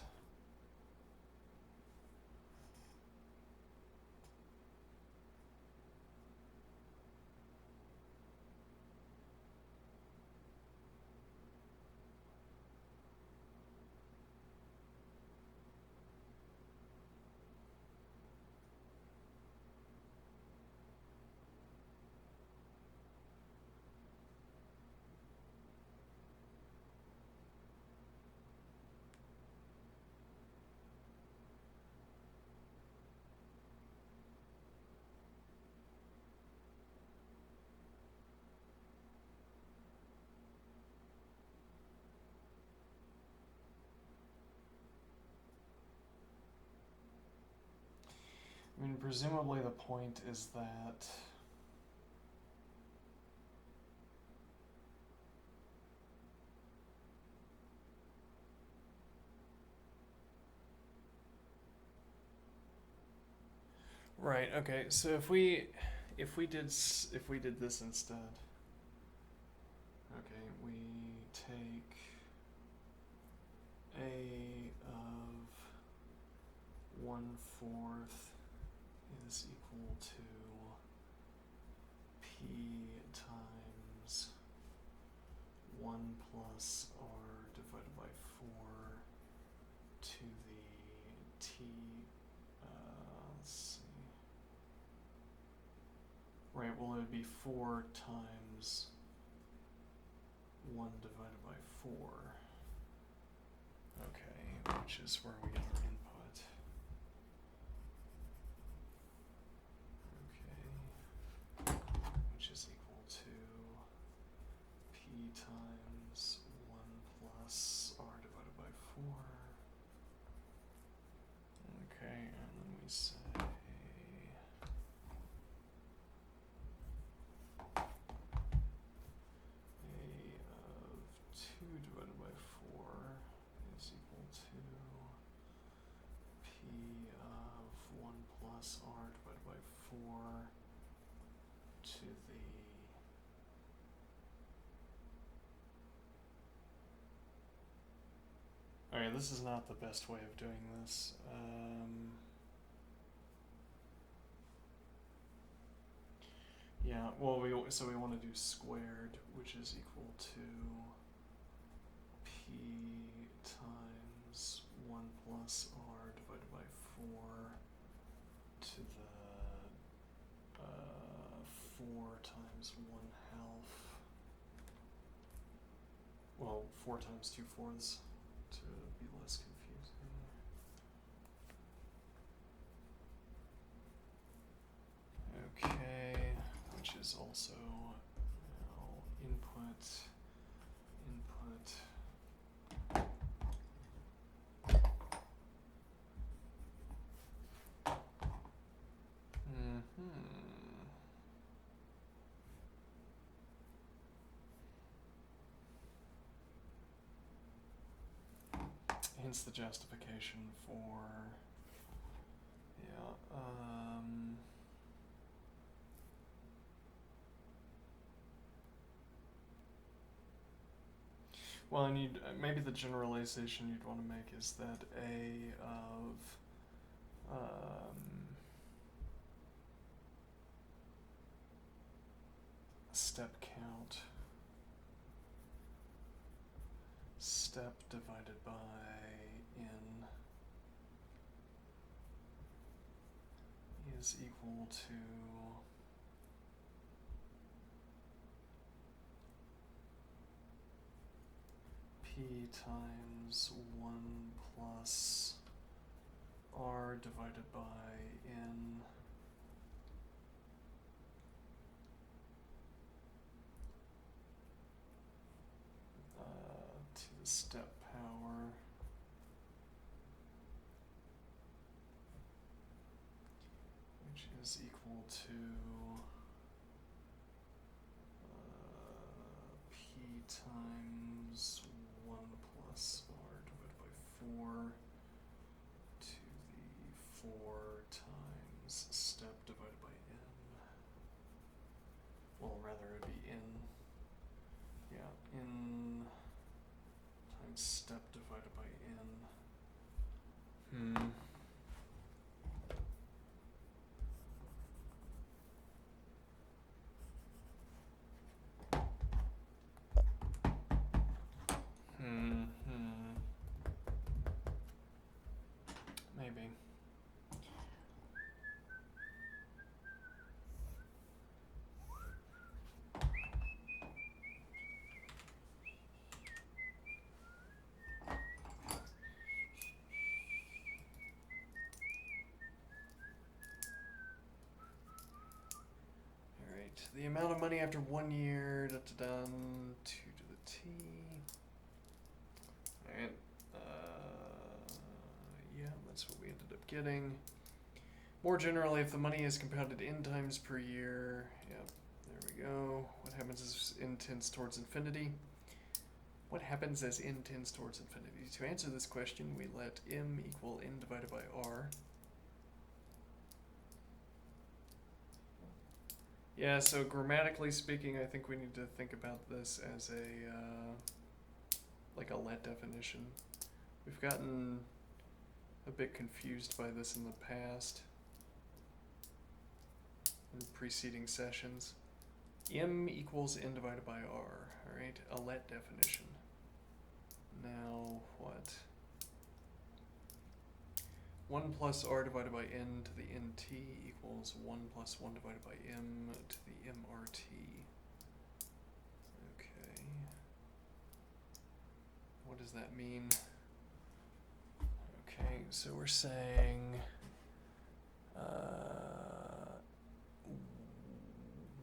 I mean, presumably the point is that right, okay, so if we did this instead. Okay, we take a of 1/4 is equal to p times 1 plus r divided by 4 to the t, let's see. Right, well it would be 4 times 1 divided by 4. Okay, which is where we get our input. Okay, which is equal to p times 1 plus r divided by 4. Okay, and then we say Alright, this is not the best way of doing this. Yeah, well, we want to do squared, which is equal to p times 1 plus r divided by 4 to the 4 times 1/2. Well, 4 times 2/4 to be less confusing. Okay, which is also now input. Hence the justification for, yeah, well, and maybe the generalization you'd want to make is that A of step count, step divided by n is equal to p times 1 plus r divided by n to the step power which is equal to p times 1 plus r divided by 4 to the 4 times step divided by n. Well, rather it would be n. Yeah, n times step divided by n. Maybe. Alright, the amount of money after 1 year, 2 to the t. Alright, yeah, that's what we ended up getting. More generally, if the money is compounded n times per year, yep, there we go. What happens as n tends towards infinity? What happens as n tends towards infinity? To answer this question, we let m equal n divided by r. Yeah, so grammatically speaking, I think we need to think about this as like a let definition. We've gotten a bit confused by this in the past, in preceding sessions. M equals n divided by r, alright? A let definition. Now what? 1 plus r divided by n to the nt equals 1 plus 1 divided by m to the mrt. Okay. What does that mean? Okay, so we're saying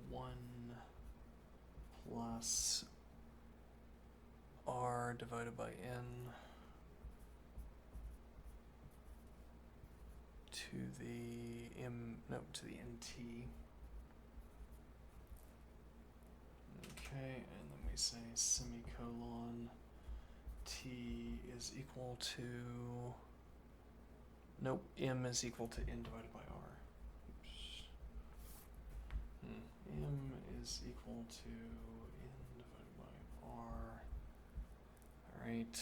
1 plus r divided by n to the to the nt. Okay, and then we say semicolon t is equal to, m is equal to n divided by r. Oops. M is equal to n divided by r. Alright.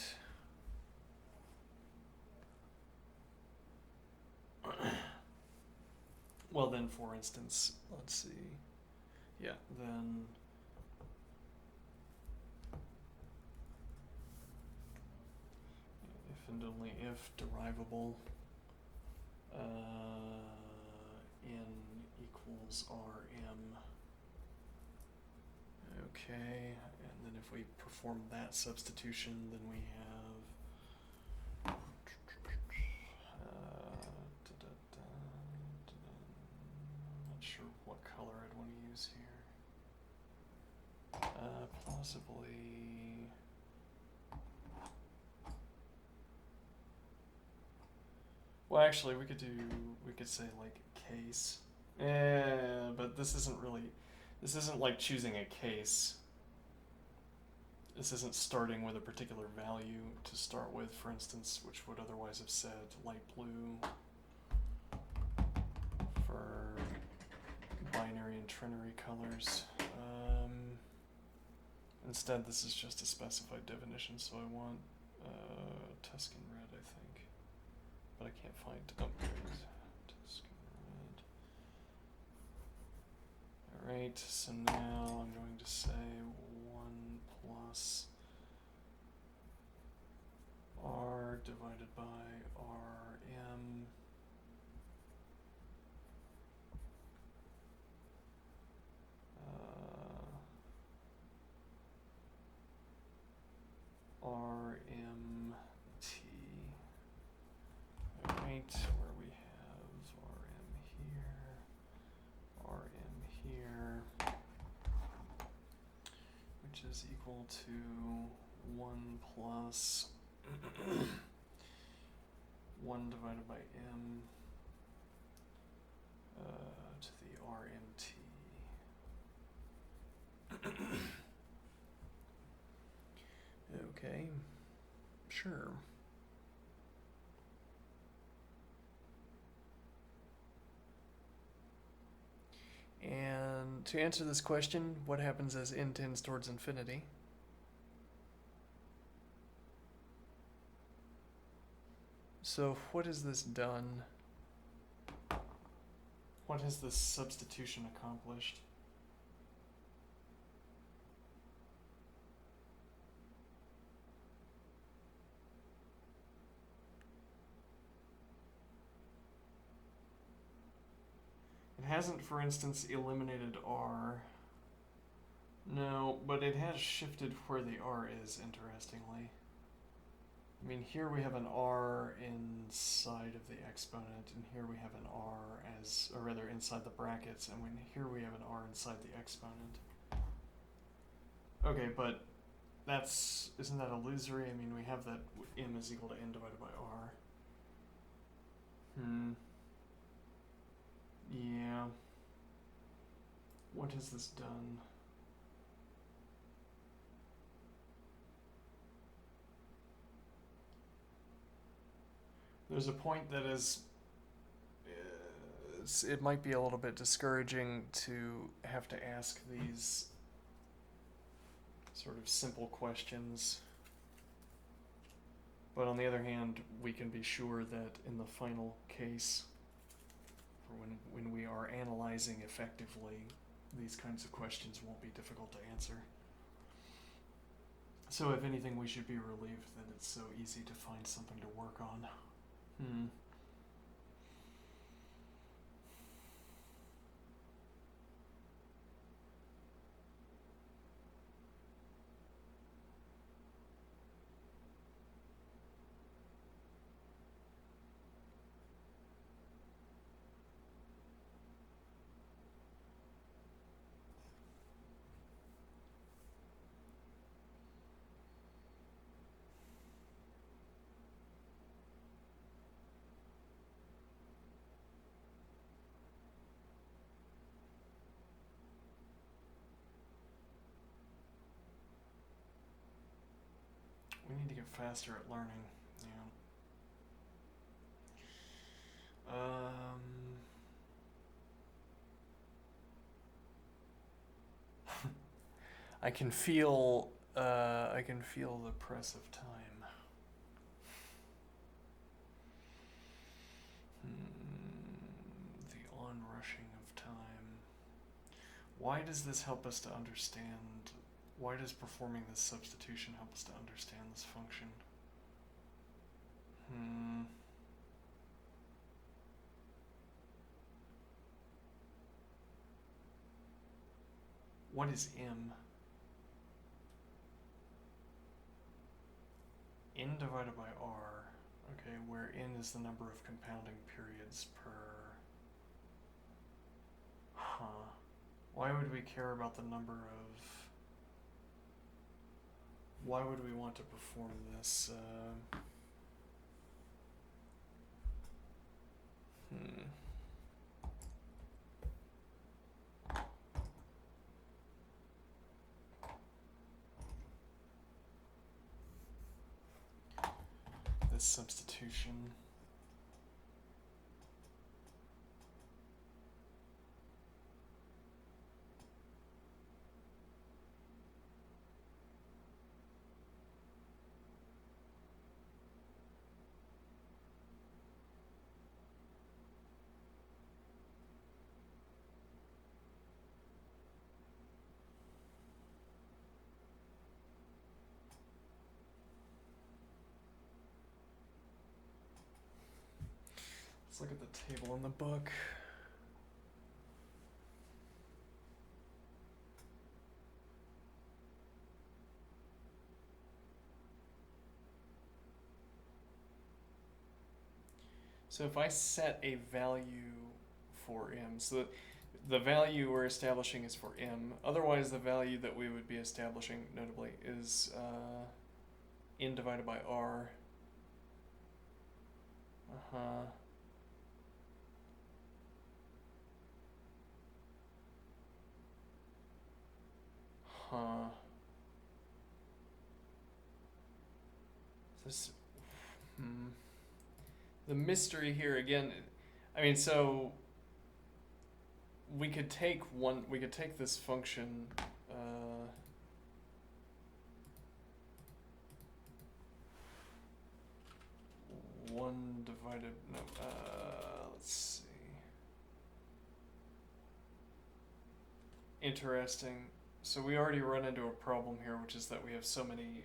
well then, for instance, let's see. Yeah, then if and only if derivable n equals rm. Okay, and then if we perform that substitution, then we have I'm not sure what color I'd want to use here. Possibly. Well, actually, we could say like case. But this isn't like choosing a case. This isn't starting with a particular value to start with, for instance, which would otherwise have said light blue for binary and trinary colors. Instead, this is just a specified definition, so I want Tuscan red, I think. But I can't find, oh, there it is. Tuscan red. Alright, so now I'm going to say 1 plus R divided by Rm RMT. Alright, where we have RM here, which is equal to 1 plus 1 divided by m to the RMT. Okay, sure. And to answer this question, what happens as n tends towards infinity? So what has this done? What has this substitution accomplished? It hasn't, for instance, eliminated R. No, but it has shifted where the R is, interestingly. I mean, here we have an R inside of the exponent, and here we have an R or rather inside the brackets, and here we have an R inside the exponent. Okay, but isn't that illusory? I mean, we have that m is equal to n divided by R. Yeah. What has this done? There's a point that it might be a little bit discouraging to have to ask these sort of simple questions. But on the other hand, we can be sure that in the final case, for when we are analyzing effectively, these kinds of questions won't be difficult to answer. So if anything, we should be relieved that it's so easy to find something to work on. We need to get faster at learning. Yeah. I can feel the press of time. The onrushing Why does this help us to understand? Why does performing this substitution help us to understand this function? What is m? N divided by r, okay, where n is the number of compounding periods per... Huh. Why would we care about the number of... Why would we want to perform this? This substitution. Let's look at the table in the book. So if I set a value for m, so the value we're establishing is for m, otherwise the value that we would be establishing, notably, is n divided by r. This, the mystery here again, I mean, so we could take this function, let's see. Interesting. So we already run into a problem here, which is that we have so many,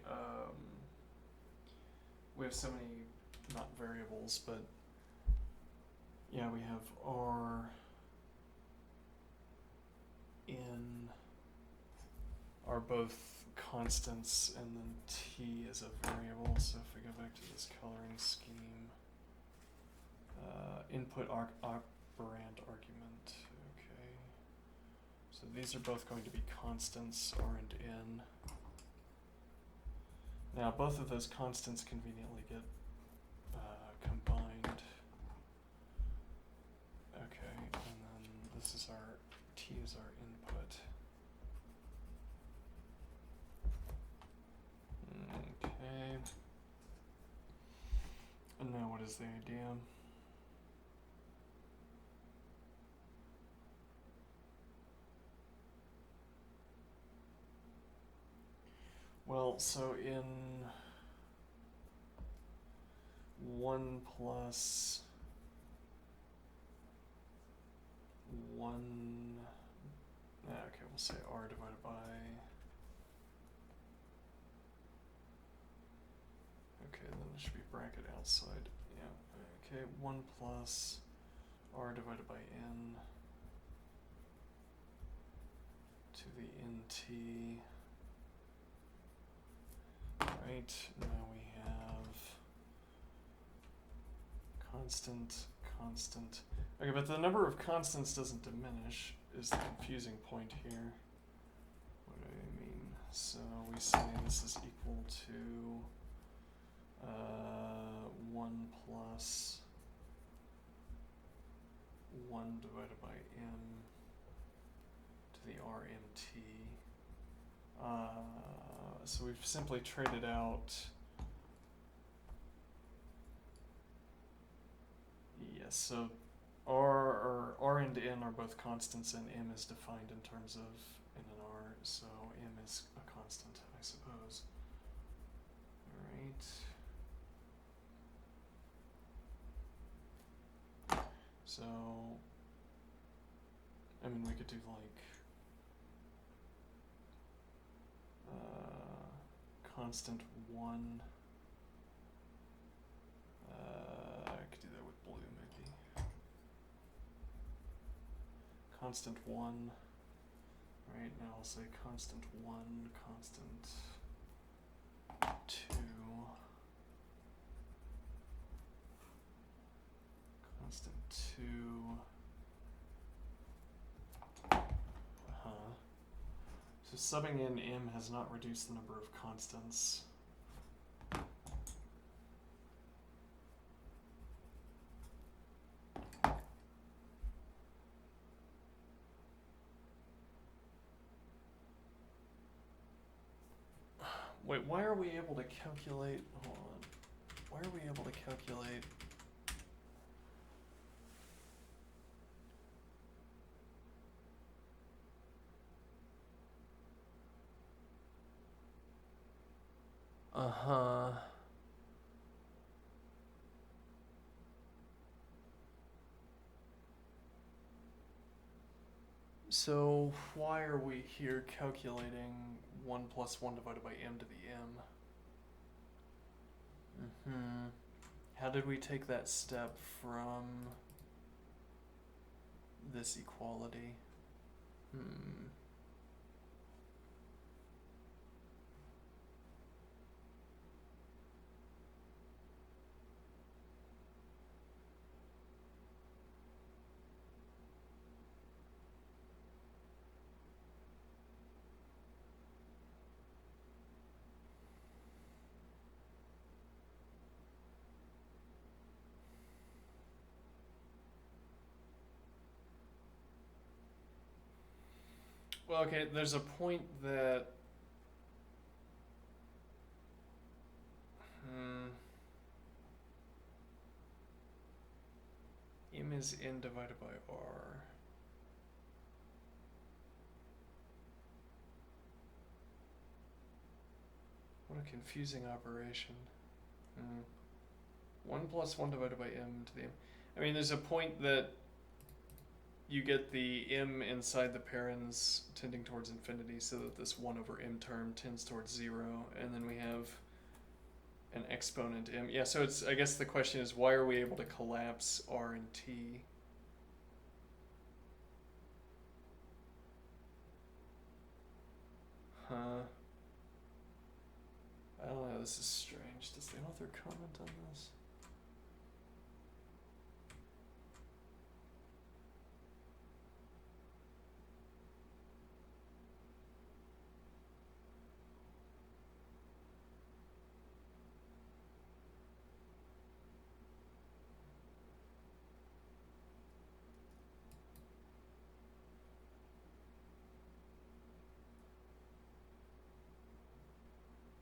not variables, but yeah, we have r, n are both constants, and then t is a variable. So if we go back to this coloring scheme, input operand argument, okay. So these are both going to be constants, r and n. Now both of those constants conveniently get combined. Okay, and then this is our, t is our input. Okay. And now what is the idea? Well, so in 1 plus 1, okay, we'll say r divided by, okay, then it should be bracket outside, yeah, okay, 1 plus r divided by n to the nt. Right, now we have constant. Okay, but the number of constants doesn't diminish, is the confusing point here. What do I mean? So we say this is equal to 1 plus 1 divided by m to the rmt. So we've simply traded out, yes, so r and n are both constants, and m is defined in terms of n and r, so m is a constant, I suppose. Alright. So, I mean, we could do like constant 1. I could do that with blue, maybe. Constant 1. Right, now I'll say constant 1, constant 2, constant 2. So subbing in m has not reduced the number of constants. Wait, why are we able to calculate, hold on, why are we able to calculate So why are we here calculating 1 plus 1 divided by m to the m? How did we take that step from this equality? Well, okay, there's a point that m is n divided by r. What a confusing operation. 1 plus 1 divided by m to the m. I mean, there's a point that you get the m inside the parens tending towards infinity, so that this 1 over m term tends towards 0, and then we have an exponent m. Yeah, so it's, I guess the question is, why are we able to collapse r and t? I don't know, this is strange. Does the author comment on this?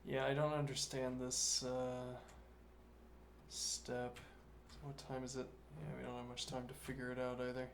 Yeah, I don't understand this step. So what time is it? Yeah, we don't have much time to figure it out either.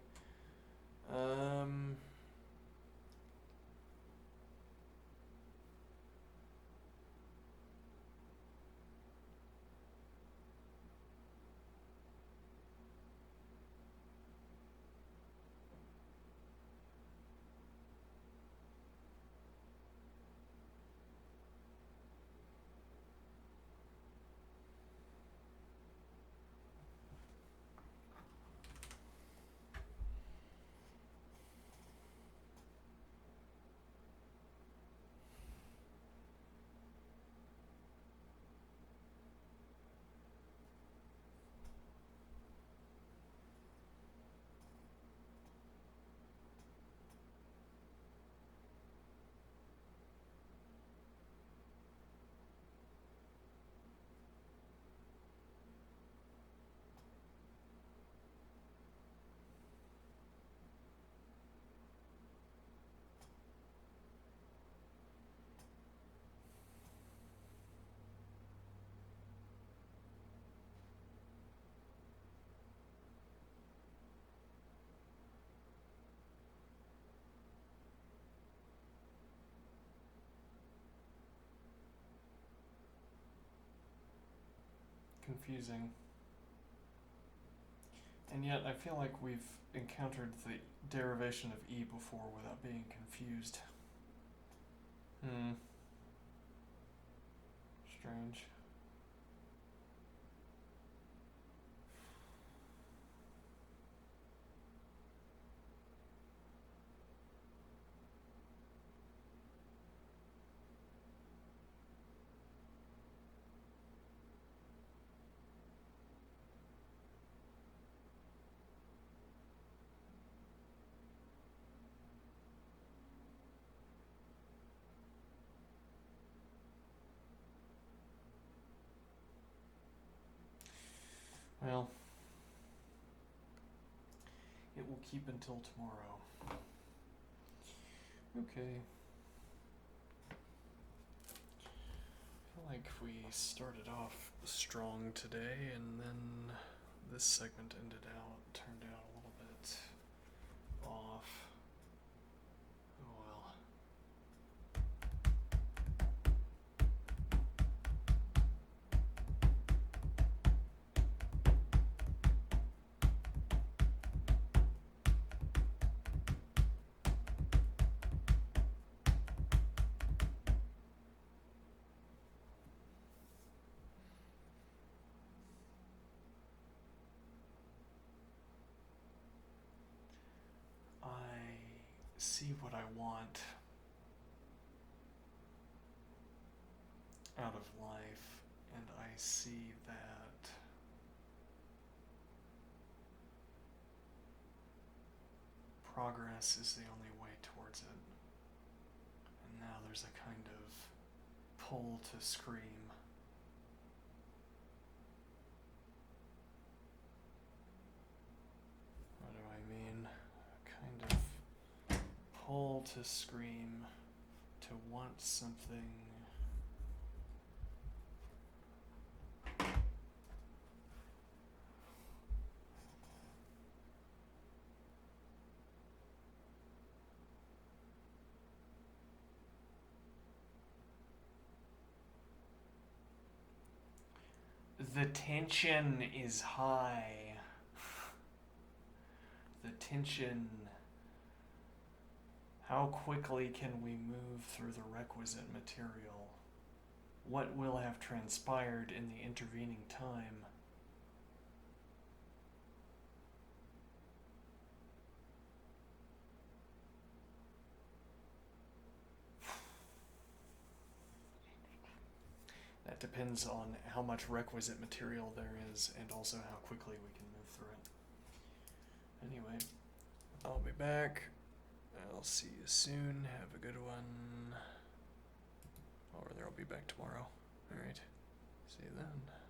Confusing. And yet I feel like we've encountered the derivation of e before without being confused. Strange. Well, it will keep until tomorrow. Okay. I feel like we started off strong today, and then this segment turned out a little bit off. Oh well. I see what I want out of life, and I see that progress is the only way towards it. And now there's a kind of pull to scream. What do I mean? A kind of pull to scream, to want something. The tension is high. The tension. How quickly can we move through the requisite material? What will have transpired in the intervening time? That depends on how much requisite material there is and also how quickly we can move through it. Anyway, I'll be back. I'll see you soon. Have a good one. Or there I'll be back tomorrow. Alright. See you then.